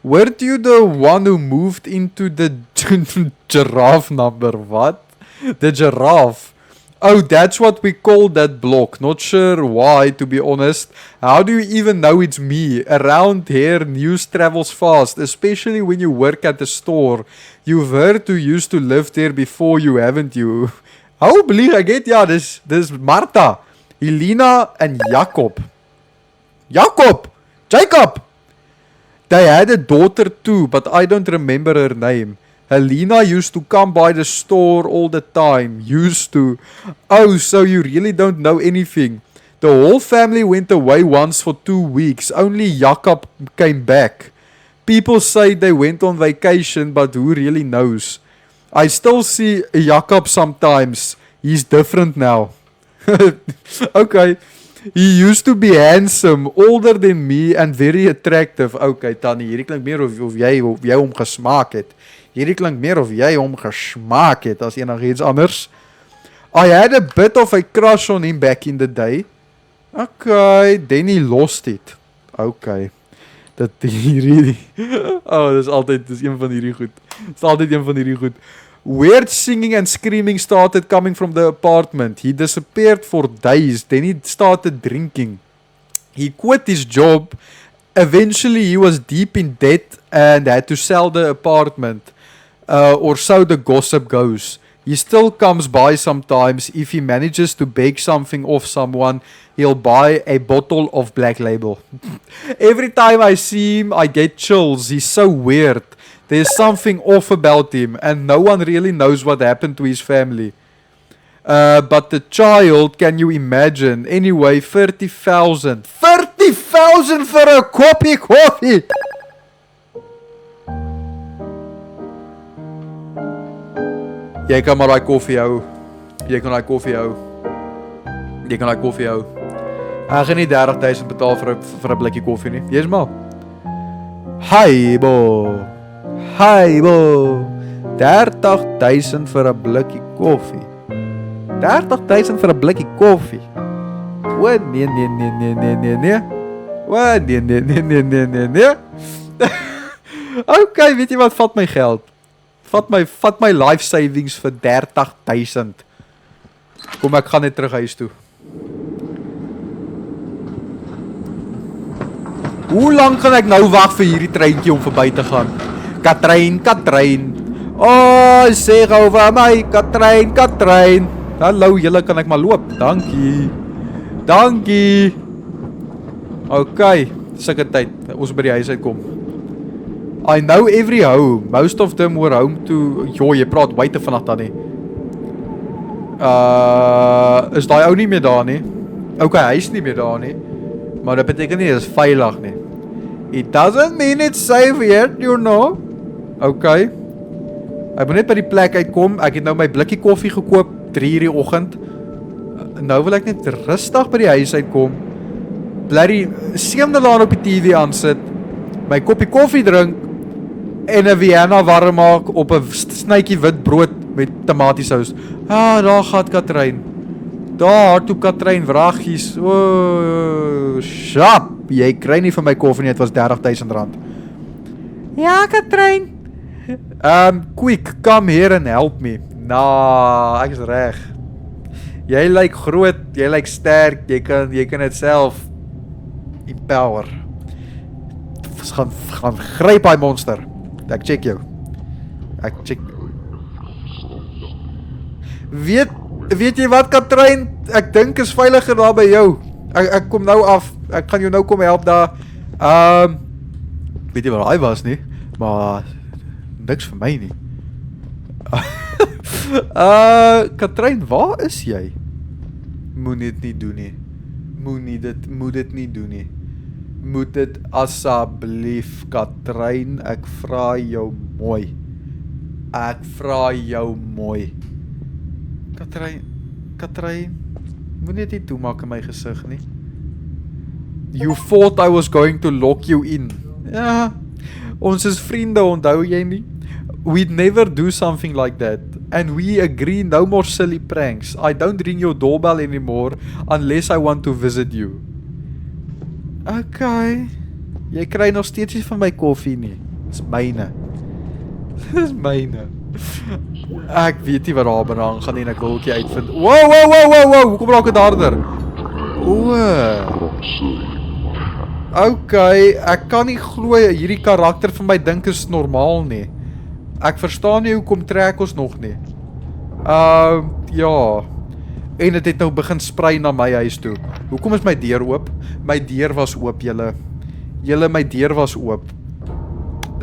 Weren't you the one who moved into the giraffe number? What? The giraffe. Oh, that's what we call that block. Not sure why, to be honest. How do you even know it's me? Around here, news travels fast, especially when you work at the store. You've heard who used to live there before you, haven't you? How believe I get? Ja, dis Martha, Helena and Jacob. Jacob! They had a daughter too, but I don't remember her name. Helena used to come by the store all the time. Used to. Oh, so you really don't know anything. The whole family went away once for 2 weeks. Only Jacob came back. People say they went on vacation, but who really knows? I still see Jacob sometimes. He's different now. Okay. He used to be handsome, older than me and very attractive. Okay, Tannie, hierdie klink meer of jy hom gesmaak het. As enigiets anders. I had a bit of a crush on him back in the day. Okay, then he lost it. Okay. Dat hierdie... Oh, dis een van hierdie goed. Dis altyd een van hierdie goed. Weird singing and screaming started coming from the apartment. He disappeared for days. Then he started drinking. He quit his job. Eventually, he was deep in debt and had to sell the apartment. Or so the gossip goes. He still comes by sometimes. If he manages to beg something off someone, he'll buy a bottle of Black Label. Every time I see him, I get chills. He's so weird. There's something off about him, and no one really knows what happened to his family. But the child, can you imagine? Anyway, 30,000. 30,000 for a koppie koffie! Jy kan maar daai koffie hou. Jy kan daai koffie hou. Jy kan daai koffie hou. Ek gaan nie 30,000 betaal vir 'n blikkie koffie nie. Jy's mal. Haibo. 30,000 vir 'n blikkie koffie. 30,000 vir 'n blikkie koffie. Wat? Nee. Wat? Nee. Okay, weet jy wat? Vat my geld. Vat my life savings vir 30,000. Kom, ek gaan net terug huis toe. Hoe lang kan ek nou wag vir hierdie treintjie om verby te gaan? Katrein. Oh, sê gou vir my, Katrein. Hallo, julle, kan ek maar loop? Dankie. Okay, sulke tyd. Ons by die huis uitkom. I know every home. Most of them were home to... Jo, jy praat buite vannacht dan nie. Is die ou nie meer daar nie? Okay, hy is nie meer daar nie. Maar dit beteken nie, dit is veilig nie. It doesn't mean it's safe yet, you know. Okay. Ek moet net by die plek uitkom. Ek het nou my blikkie koffie gekoop, 3 uur die oggend. Nou wil ek net rustig by die huis uitkom. Bloody seemde laan op die TV aansit. My koppie koffie drink. En 'n Vienna warm maak op 'n snytjie wit brood met tomatiesous. Daar gaan Katrein. Daar toe Katrein wraggies. Shap, jy kry nie van my koffie nie, dit was R30,000. Ja, Katrein. Quick, come here and help me. Nah, ek is reg. Jy lyk groot, jy lyk sterk, jy kan dit self empower. Gaan gryp daai monster. Ek check jou. Weet jy wat, Katrein? Ek dink is veiliger daar by jou. Ek kom nou af. Ek gaan jou nou kom help daar. Weet jy wat hy was nie? Maar niks vir my nie. Katrein, waar is jy? Moet dit nie doen nie. Moet dit nie doen nie. Moet dit asseblief, Katrein, ek vra jou mooi. Katrein, moet net nie toemaak in my gesig nie. You thought I was going to lock you in. Ja, ons is vriende, onthou jy nie? We'd never do something like that. And we agree no more silly pranks. I don't ring your doorbell anymore unless I want to visit you. Okay. Jy kry nog steeds nie van my koffie nie. Dis myne. Ek weet nie wat daar benang gaan en ek wil ookie uitvind. Wow, hoekom raak het harder? Okay, ek kan nie glo hierdie karakter van my dink is normaal nie. Ek verstaan nie hoekom trek ons nog nie. Ja. En het nou begin sprei na my huis toe. Hoekom is my deur oop? My deur was oop, julle. My deur was oop.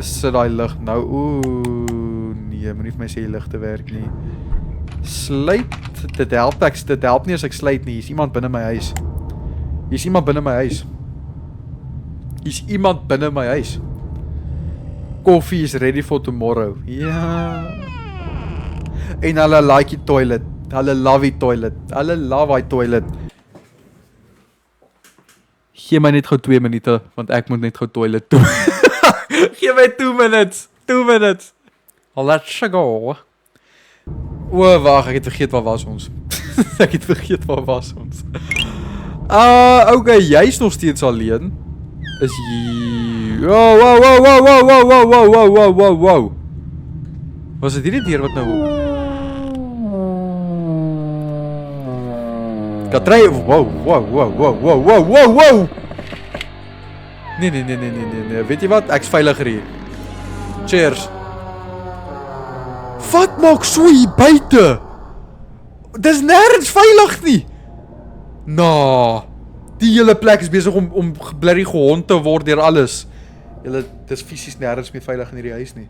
Sit daai lig nou. Nee, moet nie vir my sê die ligte werk nie. Sluit. Dit help nie as ek sluit nie. Hier is iemand binne my huis. Coffee is ready for tomorrow. Ja. En hulle like die toilet. Hulle love die toilet. Gee my net gou 2 minute, want ek moet net gou toilet toe. Gee my 2 minutes. Let's go. Wag, ek het vergeet waar was ons. Ek het vergeet waar was ons. Okay, jy's nog steeds alleen. Is jy... Wow. Was dit hierdie deur wat nou... Katrei, wow. Nee. Weet jy wat? Ek's veiliger hier. Cheers. Wat maak so hier buite? Dis nergens veilig nie. Die hele plek is besig om blerrie gehond te word deur alles. Dis fisies nergens meer veilig in hierdie huis nie.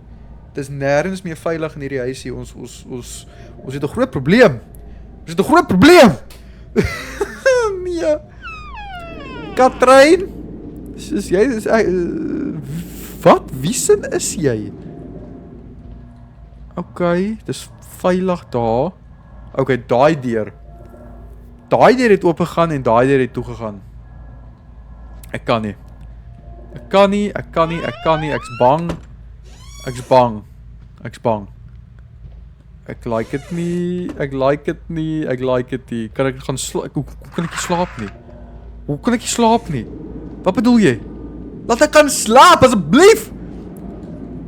Dis nergens meer veilig in hierdie huis hier. Ons het 'n groot probleem. Nee. Katrein, is jy wat? Wie sin is jy? Okay, dis veilig daar. Okay, daai deur het oopgegaan en daai deur het toegegaan. Ek kan nie. Ek's bang. Ek like dit nie. Kan ek gaan slaap? Hoe kan ek nie slaap nie? Wat bedoel jy? Laat ek kan slaap asseblief.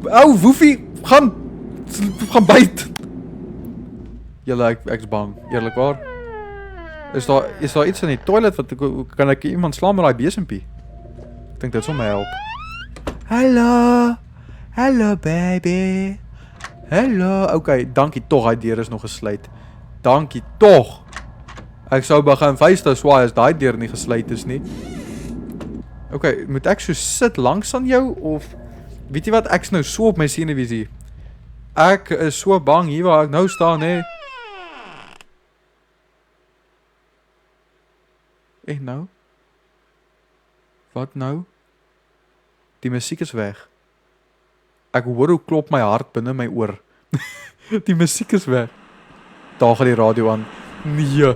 Ou woefie, gaan byt. Julle, ek's bang, eerlikwaar. Is daar iets in die toilet wat kan ek iemand slaan met daai besempie? Ek dink dit sal my help. Hallo baby. Hallo. Okay, dankie tog, daai deur is nog gesluit. Dankie tog. Ek sou begin vuiste swaai as daai deur nie gesluit is nie. Okay, moet ek so sit langs aan jou of weet jy wat, ek's nou so op my senuwees. Ek is so bang hier waar ek nou staan, hè. Nou? Wat nou? Die musiek is weg. Ek hoor hoe klop my hart binne my oor. Die musiek is weg. Daar gaan die radio aan. Nee.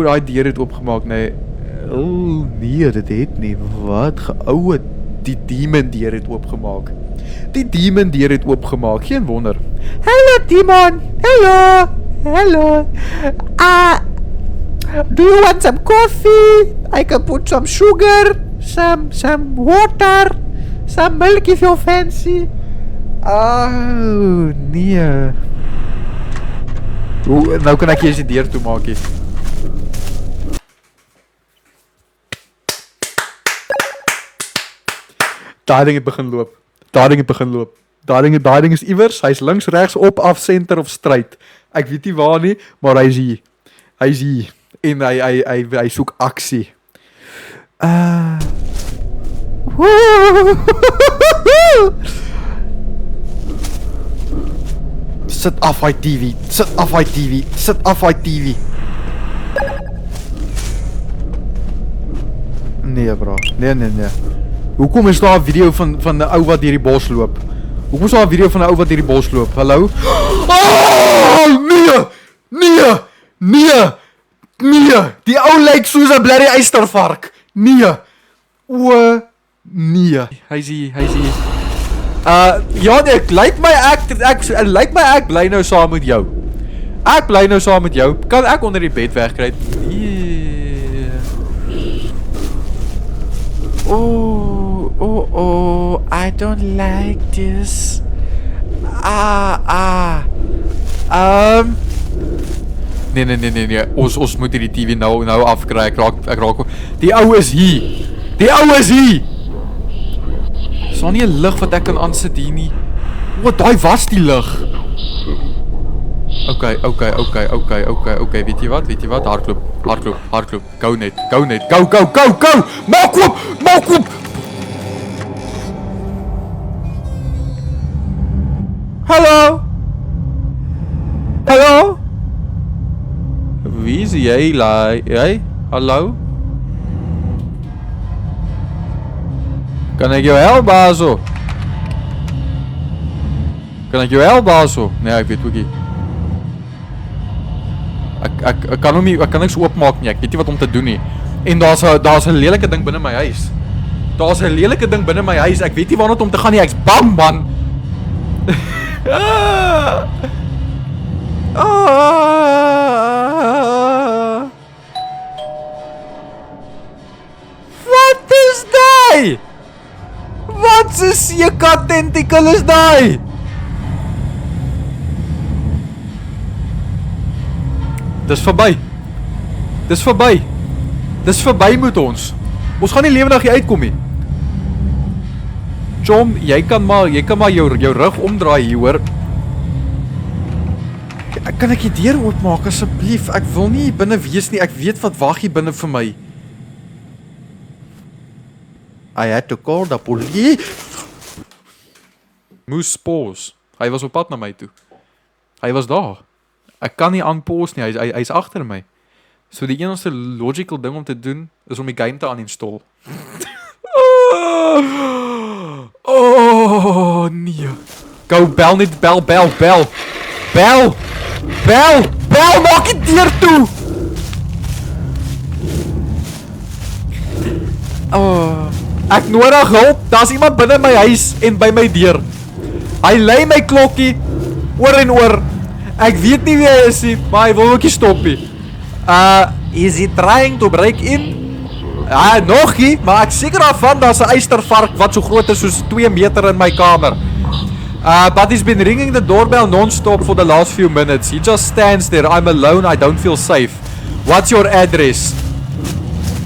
Daai deur het oopgemaak, nee. Nee, dit het nie. Wat geoue. Die demon deur het oopgemaak. Geen wonder. Hallo demon. Hello. Do you want some coffee? I can put some sugar, some water, some milk if you're fancy. Nee. Nou kan ek eers die deur toemaak hier. Daai ding het begin loop. Daai ding is iewers, hy's links, regs, op, af, center of straight. Ek weet nie waar nie, maar hy's hier. En hy soek aksie. Sit af hy TV. Nee bro, nee. Hoekom is daar 'n video van 'n ou wat deur die bos loop? Hallo? Nee. Die ou lyk soos 'n blerrie eystervark. Nee. Hy's hier. Ja, ek lyk my ek bly nou saam met jou. Kan ek onder die bed wegkry? Nee. Oh, I don't like this. Nee. Ons moet hierdie TV nou afkry. Ek raak. Die ou is hier. Is daar nie 'n lig wat ek kan aansit hier nie? Daai was die lig. Okay. Weet jy wat? Hardloop. Go net. Go. Maak oop. Hallo? Wie is jy? Hallo? Kan ek jou help, baso? Nee, ek weet ook nie. Ek kan niks oopmaak nie. Ek weet nie wat om te doen nie. En daar's 'n lelike ding binne my huis. Daar's 'n lelike ding binne my huis. Ek weet nie waarna om te gaan nie. Ek's bang, man. Wat is daai? Wat 'n seekat tentacle is daai? Dis verby. Dis verby. Dis verby met ons. Ons gaan nie lewendig hier uitkom nie. Chom, jy kan maar jou rug omdraai hier, hoor. Kan ek die deur oopmaak asseblief? Ek wil nie hier binne wees nie. Ek weet wat wag hier binne vir my. I had to call the police. Moes pause. Hy was op pad na my toe. Hy was daar. Ek kan nie aanpause nie. Hy's agter my. So die enigste logical ding om te doen is om die game te uninstall. Oh nee. Go bel net, bel, maak die deur toe. Oh, ek nodig hulp. Daar's iemand binne my huis en by my deur. Hy lei my klokkie oor en oor. Ek weet nie wie hy is nie, maar hy wil ook nie stop nie. Is he trying to break in? Nog nie, maar ek seker daarvan daar's 'n eystervark wat so groot is soos 2 meter in my kamer. But he's been ringing the doorbell non-stop for the last few minutes. He just stands there. I'm alone. I don't feel safe. What's your address?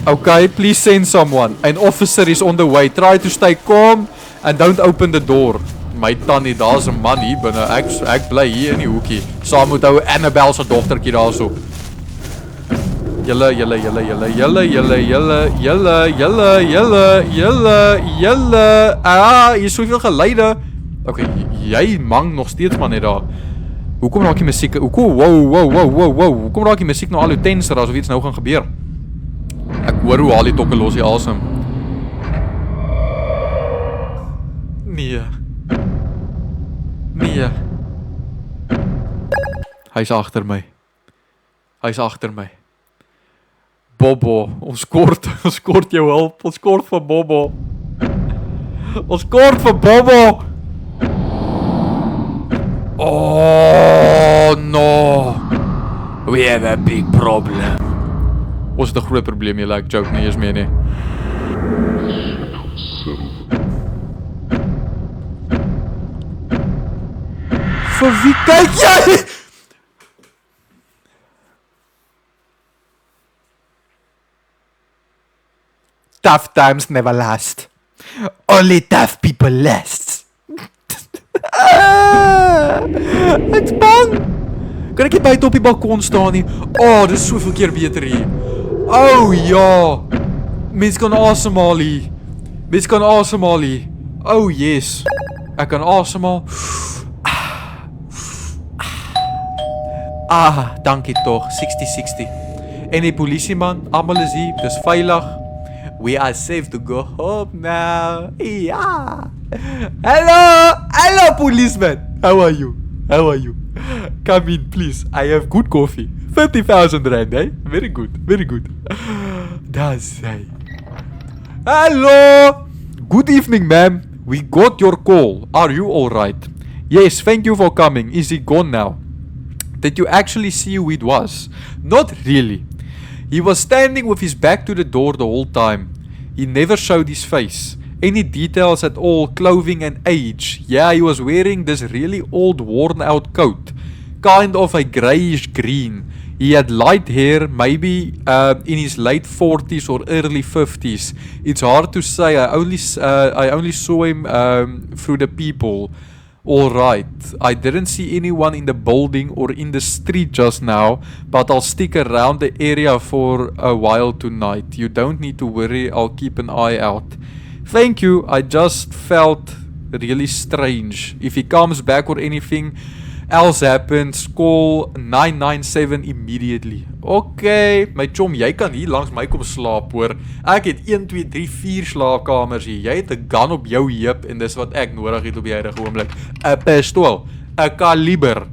Okay, please send someone. An officer is on the way. Try to stay calm and don't open the door. My tannie, daar's 'n man hier binne. Ek bly hier in die hoekie. Saam met ou Annabelle se dogtertjie daarso. Julle. Hier is soveel geluide. Okay, jy mang nog steeds maar net daar. Hoekom raak die musiek? Wow. Hoekom raak die musiek nou al hoe tenser asof iets nou gaan gebeur? Ek hoor hoe haal die tokke los die asem. Nee. Hy's agter my. Bobo, ons kort jou hulp. Ons kort vir Bobo. Oh no. We have a big problem. Ons het 'n groot probleem hier, ek joke nie eens meer nie. Vir wie kyk jy? Tough times never last. Only tough people last. Ek's bang. Kan ek nie buite op die balkon staan nie? Oh, dis soveel keer beter hier. Oh ja. Mens kan asemhaal hier. Oh yes. Ek kan asemhaal. Dankie tog. 60-60. En die polisieman, almal is hier. Dis veilig. We are safe to go home now. Yeah. Hello, policeman. How are you? Come in, please. I have good coffee. 50,000 rand, eh? Very good. That's right. Hello. Good evening, ma'am. We got your call. Are you all right? Yes, thank you for coming. Is he gone now? Did you actually see who it was? Not really. He was standing with his back to the door the whole time. He never showed his face. Any details at all, clothing and age. Yeah, he was wearing this really old worn out coat. Kind of a greyish green. He had light hair, maybe in his late 40s or early 50s. It's hard to say. I only saw him through the people. Alright, I didn't see anyone in the building or in the street just now, but I'll stick around the area for a while tonight. You don't need to worry, I'll keep an eye out. Thank you, I just felt really strange. If he comes back or anything else happens, call 997 immediately. Okay, my chom, jy kan hier langs my kom slaap hoor. Ek het 1, 2, 3, 4 slaapkamers hier. Jy het 'n gun op jou heup en dis wat ek nodig het op die huidige oomblik. 'n Pistool, 'n kaliber.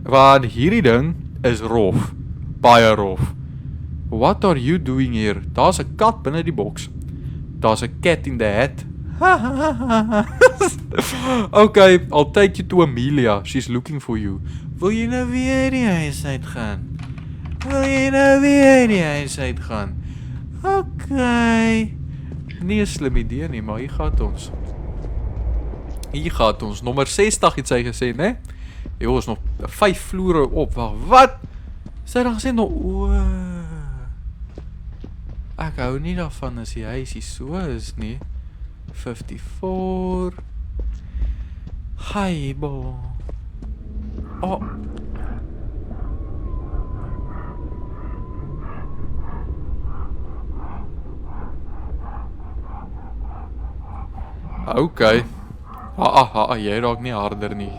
Want hierdie ding is rof. Baie rof. What are you doing here? Daar's 'n kat binne die boks. Daar's 'n cat in the hat. Okay, I'll take you to Amelia. She's looking for you. Wil jy nou weer die huis uitgaan? Wil jy nou weer die huis uitgaan? Okay. Nie 'n slim idee nie, maar hier gaat ons. Hier gaat ons. Nommer 60 het sy gesê, né? Jo, is nog 5 vloere op. Wat? Sy het dan gesê nog ek hou nie daarvan as die huisie so is nie. 54. Hi, bo. Oh. Okay. Jy raak nie harder nie.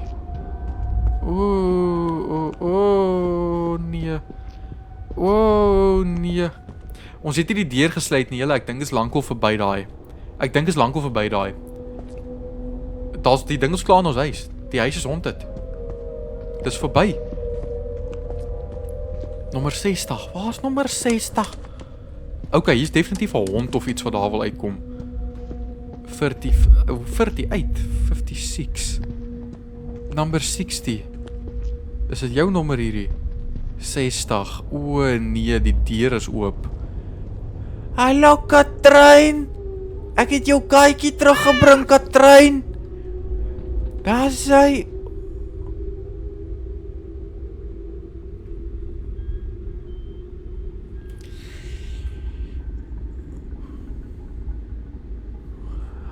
Nee. Nee. Ons het nie die deur gesluit nie, julle. Ek dink is lankal verby daai. Daar's die ding is klaar in ons huis. Die huis is haunted. Dis verby. Nommer 60. Waar is nommer 60? Okay, hier is definitief 'n hond of iets wat daar wil uitkom. 48, 56. Number 60. Is dit jou nommer hierdie? 60. O nee, die deur is oop. Hallo Katrein. Ek het jou katjie teruggebring, Katrein. Daar is hy.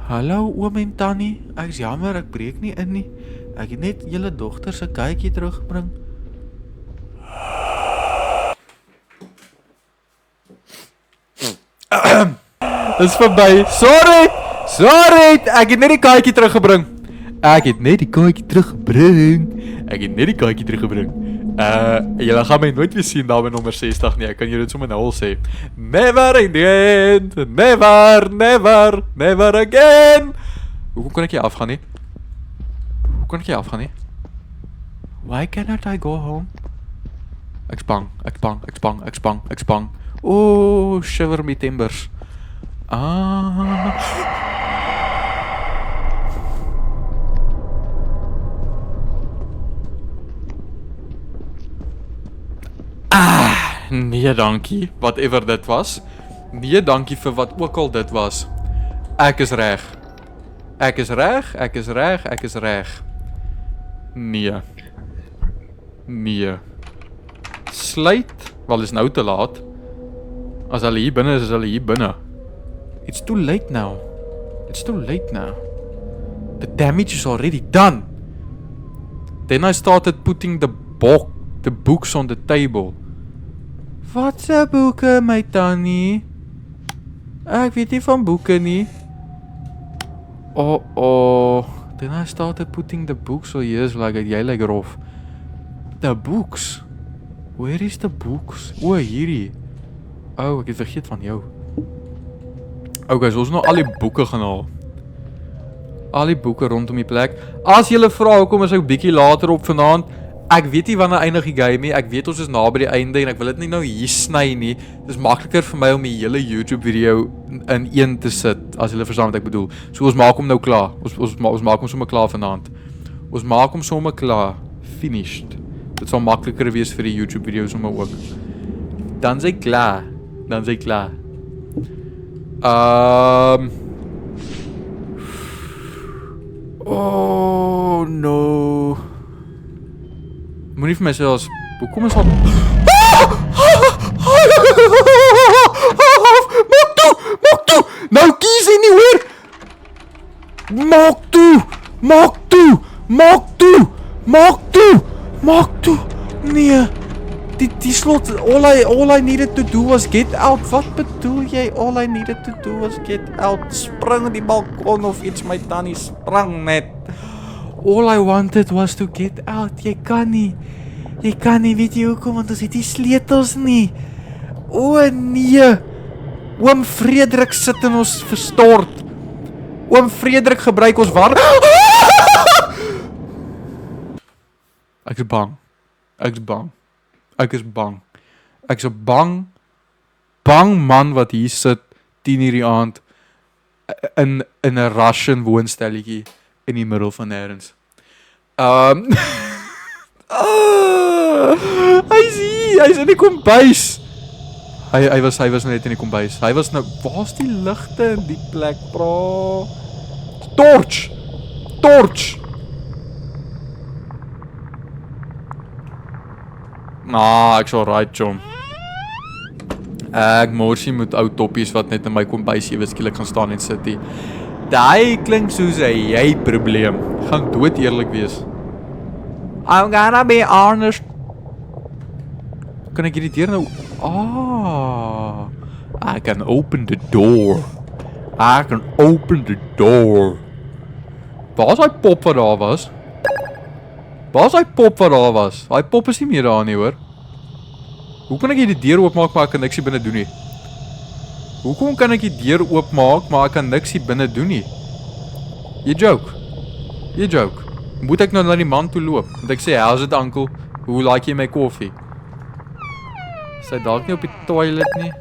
Hallo oom en tannie, ek is jammer, ek breek nie in nie. Ek het net julle dogter se katjie teruggebring. Dis verby. Sorry, ek het net die katjie teruggebring. Julle gaan my nooit weer sien daar by nommer 60 nie. Ek kan julle dit sommer nou al sê. Never again. Never again. Hoe kan ek hier afgaan nie? Why cannot I go home? Ek's bang. Oh, shiver me timbers. Nee dankie, whatever dit was. Nee dankie vir wat ook al dit was. Ek is reg. Nee. Sluit, wel is nou te laat. As hulle hier binne is, hulle hier binne. It's too late now. The damage is already done. Then I started putting the books on the table. Wat se boeke, my tannie? Ek weet nie van boeke nie. Then I started putting the books so yes, like jy like rof. The books? Where is the books? O, hierdie. Ek het vergeet van jou. Okay, so ons nou al die boeke gaan haal. Al die boeke rondom die plek. As julle vra hoekom is ek bietjie later op vanaand, ek weet nie wanneer eindig die game nie. Ek weet ons is naby die einde en ek wil dit nie nou hier sny nie. Dit is makliker vir my om die hele YouTube video in een te sit, as julle verstaan wat ek bedoel. So ons maak hom nou klaar. Ons maak hom sommer klaar vanaand. Finished. Dit sal makliker wees vir die YouTube video sommer ook. Dan is hy klaar. Oh no. Moenie vir my sê as hoekom is al Maak toe! Nou kies hy nie hoor! Maak toe! Nee. Die slot, all I needed to do was get out. Wat bedoel jy? All I needed to do was get out. Spring die balkon of iets, my tannie, sprang net. All I wanted was to get out. Jy kan nie, weet jy hoekom? Want ons het die sleutels nie. O nee. Oom Frederik sit in ons verstort. Oom Frederik gebruik ons war. Ek is bang. Ek is 'n bang man wat hier sit 10:00 die aand in 'n Russian woonstelletjie in die middel van nêrens. Hy's in die kombuis. Hy was net in die kombuis. Hy was nou, waar's die ligte in die plek, bro? Torch. Ek's alright, chom. Ek morsie moet ou toppies wat net in my kombuis ewe skielik gaan staan en sit hier. Daai klink soos 'n jy probleem. Gaan dood eerlik wees. I'm gonna be honest. Kan ek hierdie deur nou... I can open the door. Waar is hy pop wat daar was? Hy pop is nie meer daar nie, hoor. Hoe kan ek hierdie deur oopmaak, maar ek kan niks hier binne doen nie? Hoekom kan ek die deur oopmaak, maar ek kan niks hier binne doen nie? You joke. Moet ek nou na die man toe loop? Moet ek sê, how's it, uncle? Hoe like jy my koffie? Is hy dalk nie op die toilet nie?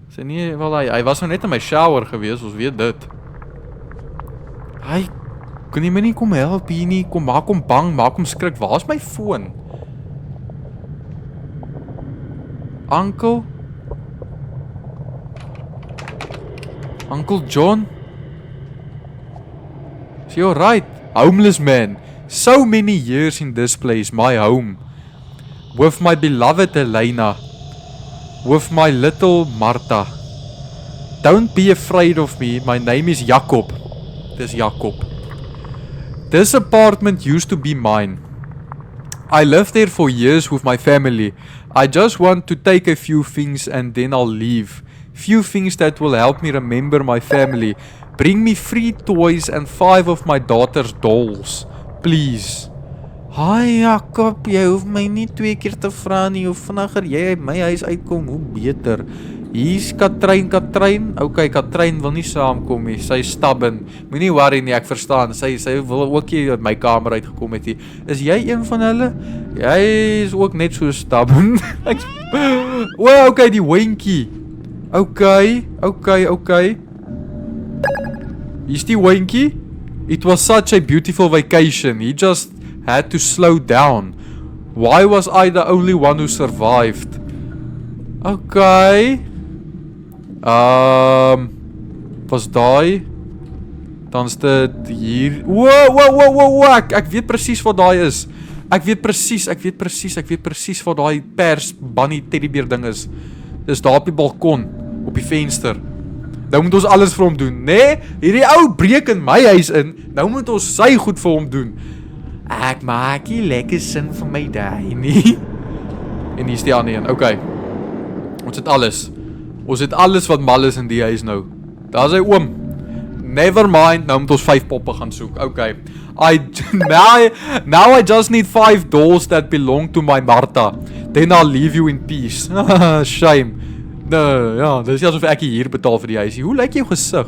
Is hy nie, wel hy was nou net in my shower gewees, ons weet dit. Hy, kan jy my nie kom help hier nie? Kom, maak hom bang, maak hom skrik. Waar is my foon? Uncle John? Is you alright? Homeless man. So many years in this place, my home. With my beloved Elena. With my little Martha. Don't be afraid of me. My name is Jacob. Dis Jacob. This apartment used to be mine. I lived there for years with my family. I just want to take a few things and then I'll leave. Few things that will help me remember my family. Bring me 3 toys and 5 of my daughter's dolls. Please. Hi Jacob, jy hoef my nie 2 keer te vra nie. Hoe vinniger jy uit my huis uitkom, hoe beter. Hier's Katrein. Okay, Katrein wil nie saamkom nie. Sy stubborn. Moenie worry nie, ek verstaan. Sy wil ook nie uit my kamer uitgekom het nie. Is jy een van hulle? Jy is ook net so stubborn. Okay, die Winkie. Okay. Hier's die Winkie. It was such a beautiful vacation. He just had to slow down. Why was I the only one who survived? Okay. Was daai? Dan's dit hier. Wow. Ek weet presies wat daai is. Ek weet presies wat daai pers bunny teddybeer ding is. Dis daar op die balkon, op die venster. Nou moet ons alles vir hom doen, nee? Hierdie ou breek in my huis in. Nou moet ons sy goed vir hom doen. Ek maak nie lekker sin vir my daai nie. En hier's die ander een. Okay. Ons het alles wat mal is in die huis nou. Daar is hy oom. Never mind, nou moet ons 5 poppe gaan soek. Okay. Now I just need 5 dolls that belong to my Martha. Then I'll leave you in peace. Shame. Nee, ja, dis nie asof ek hier betaal vir die huisie. Hoe lyk jou gesig?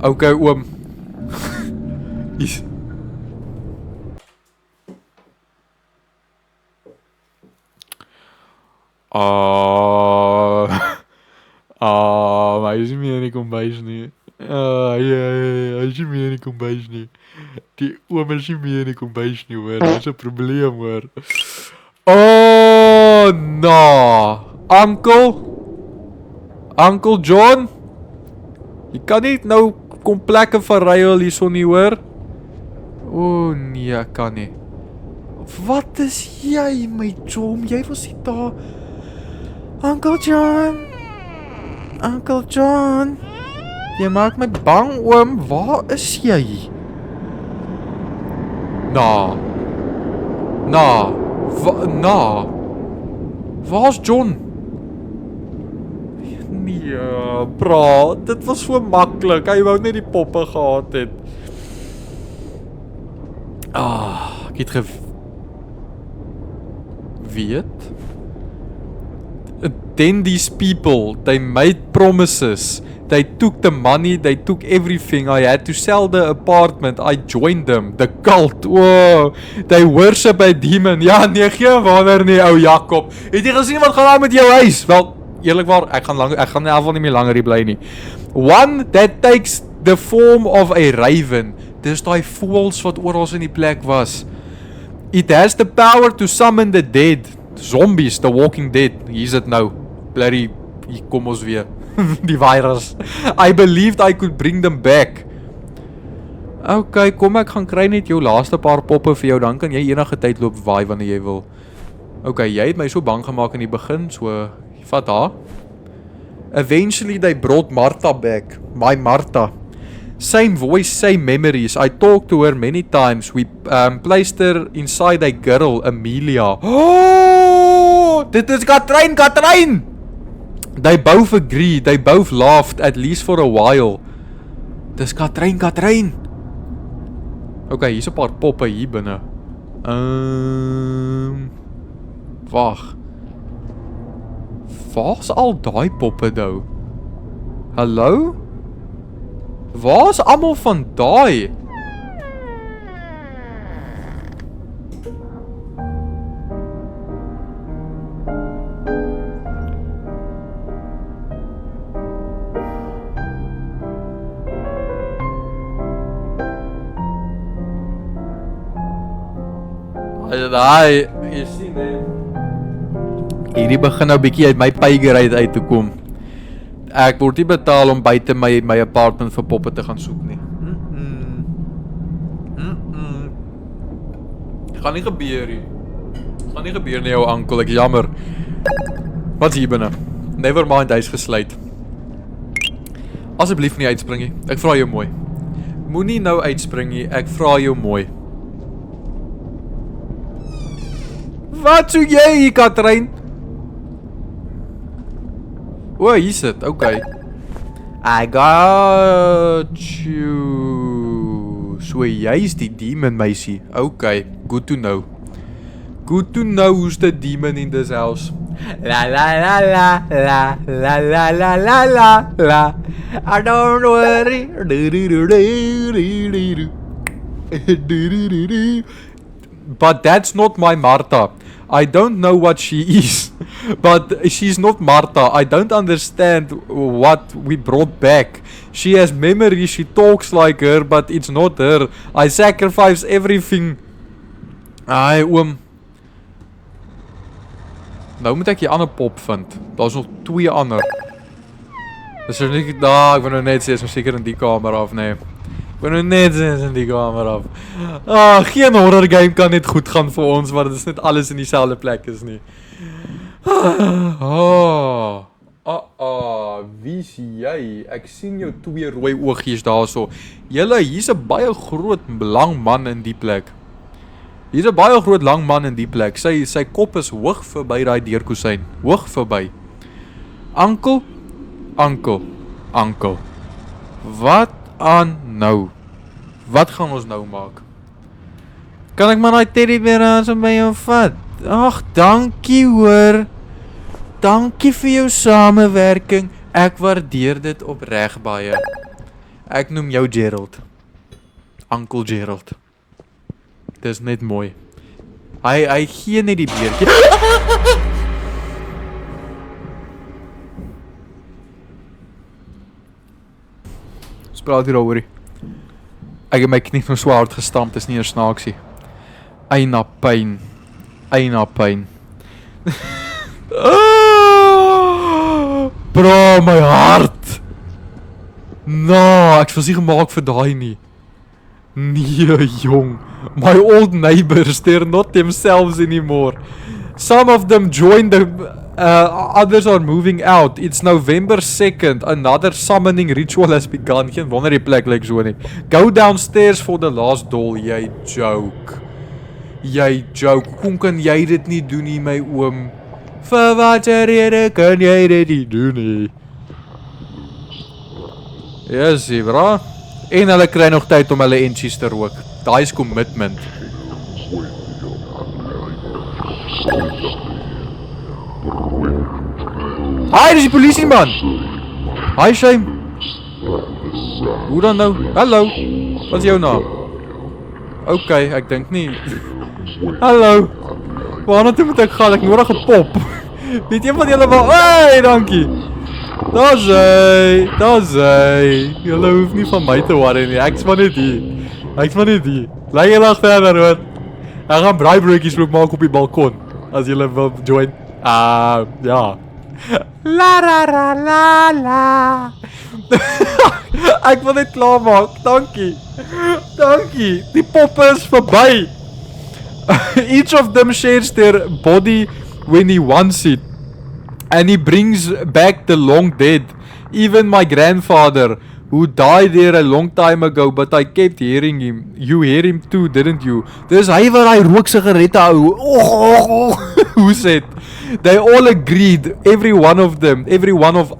Okay, oom. Maar hy is nie meer in die kombuis nie. Hy is nie meer in die kombuis nie. Die oom is nie meer in die kombuis nie, hoor. Dit is 'n probleem, hoor. Uncle John? Jy kan nie nou kom plekke verruil hierson nie, hoor. Nee, ek kan nie. Wat is jy, my chom? Jy was nie daar. Uncle John. Jy maak my bang, oom. Waar is jy? Waar's John? Nee, bra, dit was so maklik. Hy wou net die poppe gehad het. Ek het weet. Then these people, they made promises. They took the money, they took everything. I had to sell the apartment. I joined them. The cult. Whoa. They worship a demon. Ja, nee, geen wonder nie, ou Jakob. Het jy gesien wat gaan aan met jou huis? Wel, eerlikwaar, ek gaan in elk geval nie meer langer hier bly nie. One that takes the form of a raven. Dis daai voëls wat oral in die plek was. It has the power to summon the dead. Zombies, the walking dead. Hier is dit nou. Bloody, hier kom ons weer. Die virus. I believed I could bring them back. Okay, kom ek gaan kry net jou laaste paar poppe vir jou, dan kan jy enige tyd loop waai wanneer jy wil. Okay, jy het my so bang gemaak in die begin, so vat haar. Eventually they brought Martha back. My Martha. Same voice, same memories. I talked to her many times. We placed her inside a girl, Amelia. Oh, dit is Katrein! They both agreed, they both laughed, at least for a while. Dis Katrein. Okay, hier's 'n paar poppe hier binne. Wag. Waar's al daai poppe nou? Hallo? Waar's almal van daai? Daai, jy sien hè. Hierdie begin nou bietjie uit my pygerheid uit te kom. Ek word nie betaal om buite my apartment vir poppe te gaan soek nie. Gaan nie gebeur nie. Gaan nie gebeur nie, jou ankel, ek jammer. Wat hier binne? Never mind, hy's gesluit. Asseblief nie uitspring nie. Ek vra jou mooi. Moenie nou uitspring nie, ek vra jou mooi. Wat soek jy hier, Katrein? O, hier sit, okay. I got you. So jy is die demon meisie. Okay, good to know. Good to know who's the demon in this house. La la la la la la la la la la la. I don't worry. But that's not my Martha. I don't know what she is, but she's not Martha. I don't understand what we brought back. She has memory, she talks like her, but it's not her. I sacrifice everything. Ai, oom. Nou moet ek die ander pop vind. Daar's nog 2 ander. Dis er nie, ek wil nou net sê, is nou seker in die kamer af, nee. Ek wil nou net sê, is in die kamer af. Geen horror game kan net goed gaan vir ons, maar dit is net alles in dieselfde plek is nie. Wie's jy? Ek sien jou 2 rooi oogies daarso. Julle, hier's 'n baie groot lang man in die plek. Hier's 'n baie groot lang man in die plek. Sy kop is hoog verby daai deurkusyn. Hoog verby. Ankel. Wat aan nou? Wat gaan ons nou maak? Kan ek maar daai teddybeer aan so by jou vat? Ag, dankie hoor. Dankie vir jou samewerking. Ek waardeer dit opreg baie. Ek noem jou Gerald. Uncle Gerald. Dis net mooi. Hy gee net die beertjie. Spraak hier oor. Ek het my knie nou so hard gestamp, dis nie 'n snaaksie. Eina pyn. Bro, my hart. Ek was nie gemaak vir daai nie. Nee, jong. My old neighbors, they're not themselves anymore. Some of them joined the... others are moving out. It's November 2nd. Another summoning ritual has begun. Geen wonder die plek lyk so nie. Go downstairs for the last doll. Jy joke. Kom kan jy dit nie doen nie, my oom? Vir watter rede kan jy dit nie doen nie? Yes, bra. En hulle kry nog tyd om hulle entjies te rook. Daai is commitment. Hi, dis die polisie man. Hi, Shame. Hoe dan nou? Hallo? Wat is jou naam? OK, ek dink nie. Hallo? Waarna toe moet ek gaan? Ek nodig 'n pop. Weet een van julle wel? Hey, dankie. Daar's hy. Julle hoef nie van my te worry nie. Ek's maar net hier. Lei julle agter hoor. Ek gaan braaibroodjies loop maak op die balkon. As julle wil join. Ja. La. Ek wil net klaar maak. Dankie. Die poppe is verby. Each of them shares their body when he wants it. And he brings back the long dead. Even my grandfather, who died there a long time ago, but I kept hearing him. You hear him too, didn't you? Dis hy wat hy rook sigarette hou. Who said? They all agreed, every one of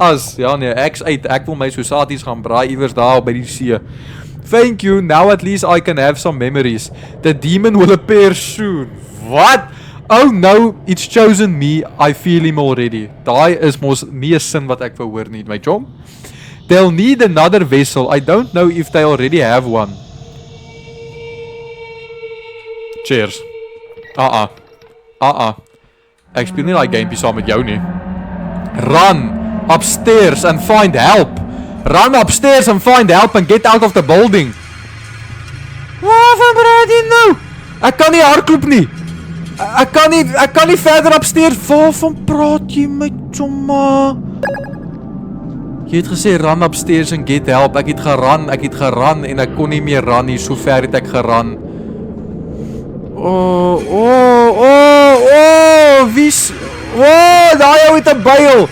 us. Ja nee, ek wil my sosaties gaan braai iewers daar by die see. Thank you, now at least I can have some memories. The demon will appear soon. What? Oh no, it's chosen me. I feel him already. Daai is mos nie 'n sin wat ek wou hoor nie, my chom. They'll need another vessel. I don't know if they already have one. Cheers. Ek speel nie daai gamepie saam met jou nie. Run upstairs and find help. Run upstairs and find help and get out of the building. Waarvan praat jy nou? Ek kan nie hardloop nie. Ek kan nie verder upstairs. Waarvan praat jy my chomma? Jy het gesê run upstairs and get help. Ek het geran en ek kon nie meer ran nie. So ver het ek geran. Wie's? Daai ou het 'n byl.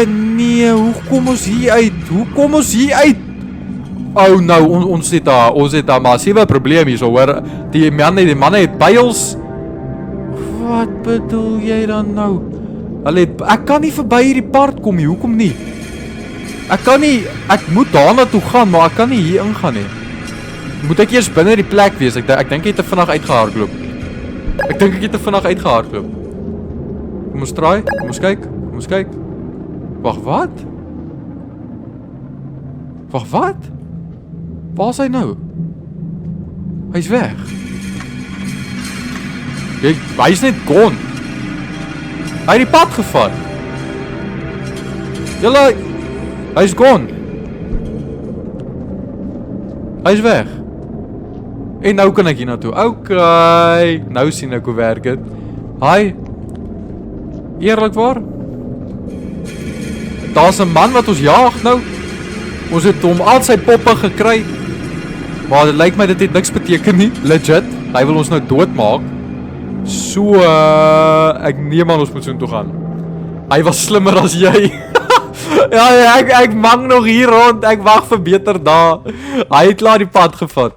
Nee, hoe kom ons hier uit? Oh nou, ons het daar massiewe probleem hier so hoor. Die manne het byls. Wat bedoel jy dan nou? Ek kan nie verby hierdie part kom nie. Hoekom nie? Ek moet daarna toe gaan, maar ek kan nie hier ingaan nie. Moet ek eers binne die plek wees? Ek dink ek het te vinnig uitgehardloop. Kom ons draai, kom ons kyk. Wag, wat? Waar is hy nou? Hy's weg. Hy's net gone. Hy het die pad gevat. Julle, hy's gone. Hy's weg. En nou kan ek hier naartoe. Okay, nou sien ek hoe werk dit. Hi. Eerlikwaar? Daar's 'n man wat ons jaag nou. Ons het hom al sy poppe gekry. Maar dit lyk my dit het niks beteken nie. Legit. Hy wil ons nou doodmaak. So, ek neem aan ons moet so toe gaan. Hy was slimmer as jy. Ja, ek mang nog hier rond. Ek wag vir beter dae. Hy het klaar die pad gevat.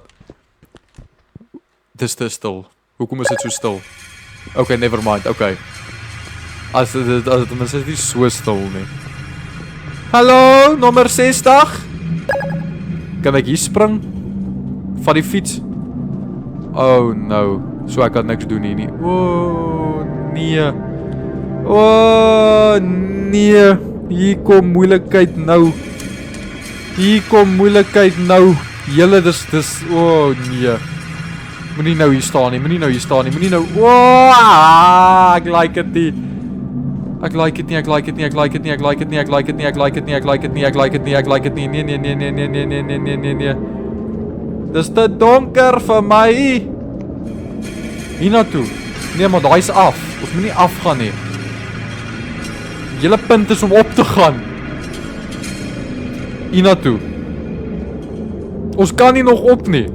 Dis te stil. Hoekom is dit so stil? Okay, never mind. Okay. As dit is nie so stil nie. Hallo, nommer 60. Kan ek hier spring? Van die fiets. Oh no. So ek kan niks doen hier nie. Nee. Nee. Hier kom moeilikheid nou. Julle dis nee. Moenie nou hier staan nie. Ek like it nie. Nee. Dis te donker vir my. Hiernatoe. Nee, maar daai is af. Ons moet nie afgaan nie. Julle punt is om op te gaan. Hiernatoe. Ons kan nie nog op nie.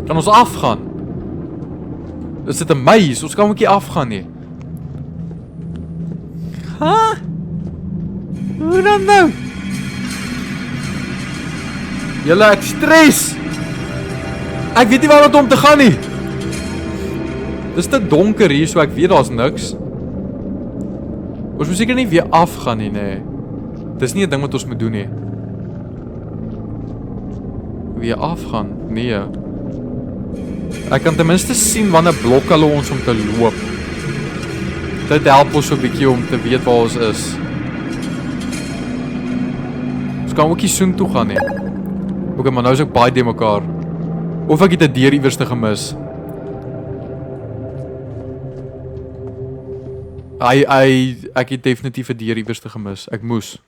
Kan ons afgaan? Is dit 'n maze? Ons kan ook nie afgaan nie. Hoe dan nou? Julle, ek stres. Ek weet nie waar om te gaan nie. Dis te donker hier, so ek weet daar's niks. Ons moet seker nie weer afgaan nie, nee. Dis nie 'n ding wat ons moet doen nie. Weer afgaan? Nee. Ek kan ten minste sien wanneer blok hulle ons om te loop. Dit help ons so 'n bietjie om te weet waar ons is. Ons kan ook nie soen toe gaan nie. Ok, maar nou is ek baie die mekaar. Of ek het 'n deur iewers te gemis. Ek het definitief 'n deur iewers te gemis. Ek moes.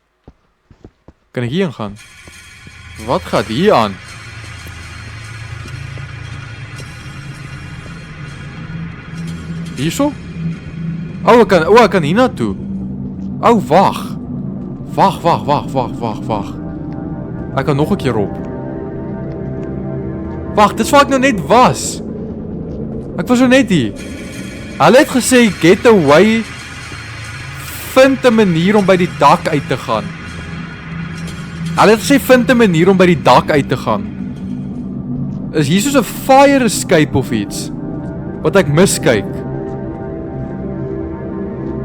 Kan ek hier ingaan? Wat gaat hier aan? Hierso? Ek kan hier naartoe. Wag. Wag. Ek kan nog 'n keer op. Wag, dis waar ek nou net was. Ek was nou net hier. Hulle het gesê, get away. Vind 'n manier om by die dak uit te gaan. Hulle het gesê, vind 'n manier om by die dak uit te gaan. Is hier soos 'n fire escape of iets? Wat ek miskyk.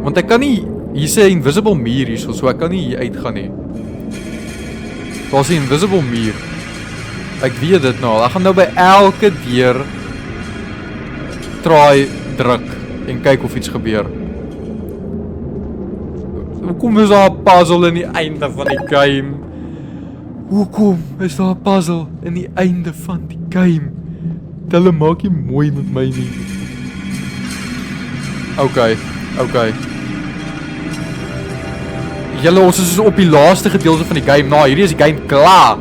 Want ek kan nie, hier's 'n invisible muur hierso, so ek kan nie hier uitgaan nie. Daar's 'n invisible muur. Ek weet dit nou al. Ek gaan nou by elke deur druk en kyk of iets gebeur. Hoekom is daar 'n puzzle in die einde van die game? Hoekom is daar 'n puzzle in die einde van die game? Hulle maak nie mooi met my nie. Okay. Julle, ons is op die laaste gedeelte van die game. Nou, hierdie is die game klaar.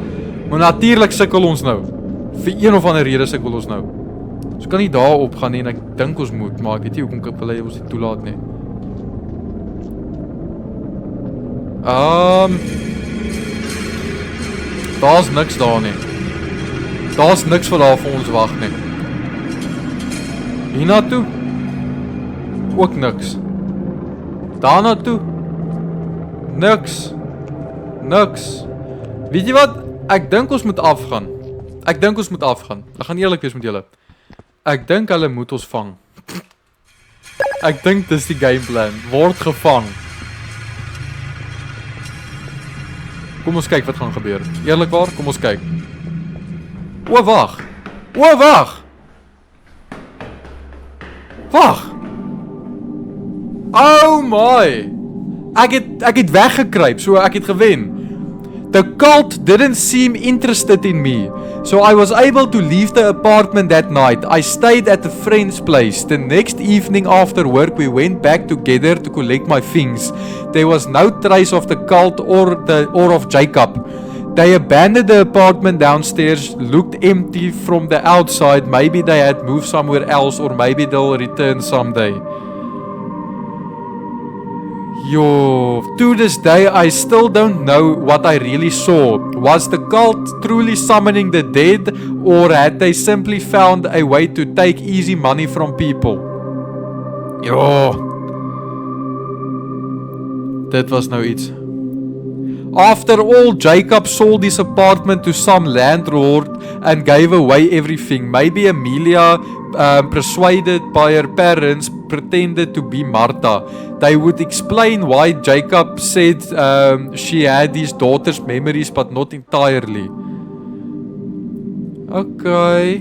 Maar natuurlik sukkel ons nou. Vir een of ander rede sukkel ons nou. Ons kan nie daar op gaan nie en ek dink ons moet, maar ek weet nie hoekom wil hy ons nie toelaat nie. Daar's niks daar nie. Daar's niks wat daar vir ons wag nie. Hierna toe. Ook niks. Daarna toe. Niks. Weet jy wat? Ek dink ons moet afgaan. Ek gaan eerlik wees met julle. Ek dink hulle moet ons vang. Ek dink dis die gameplan. Word gevang. Kom ons kyk wat gaan gebeur. Eerlikwaar, kom ons kyk. Wag. Oh my. Ek het weggekruip, so ek het gewen. The cult didn't seem interested in me, so I was able to leave the apartment that night. I stayed at a friend's place. The next evening after work, we went back together to collect my things. There was no trace of the cult or of Jacob. They abandoned the apartment downstairs, looked empty from the outside. Maybe they had moved somewhere else, or maybe they'll return someday. To this day, I still don't know what I really saw. Was the cult truly summoning the dead, or had they simply found a way to take easy money from people? Dit was nou iets. After all, Jacob sold his apartment to some landlord and gave away everything. Maybe Amelia, persuaded by her parents, pretended to be Martha. They would explain why Jacob said she had his daughter's memories, but not entirely. Okay.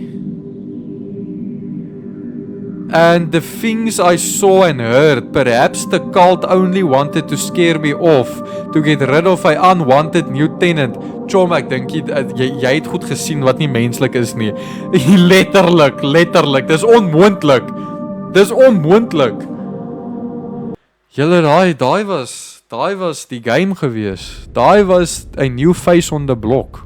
And the things I saw and heard, perhaps the cult only wanted to scare me off, to get rid of an unwanted new tenant. Chom, ek dink jy het goed gesien wat nie menslik is nie. Letterlik, dis onmoontlik. Julle, daai was die game gewees. Daai was 'n new face on the block.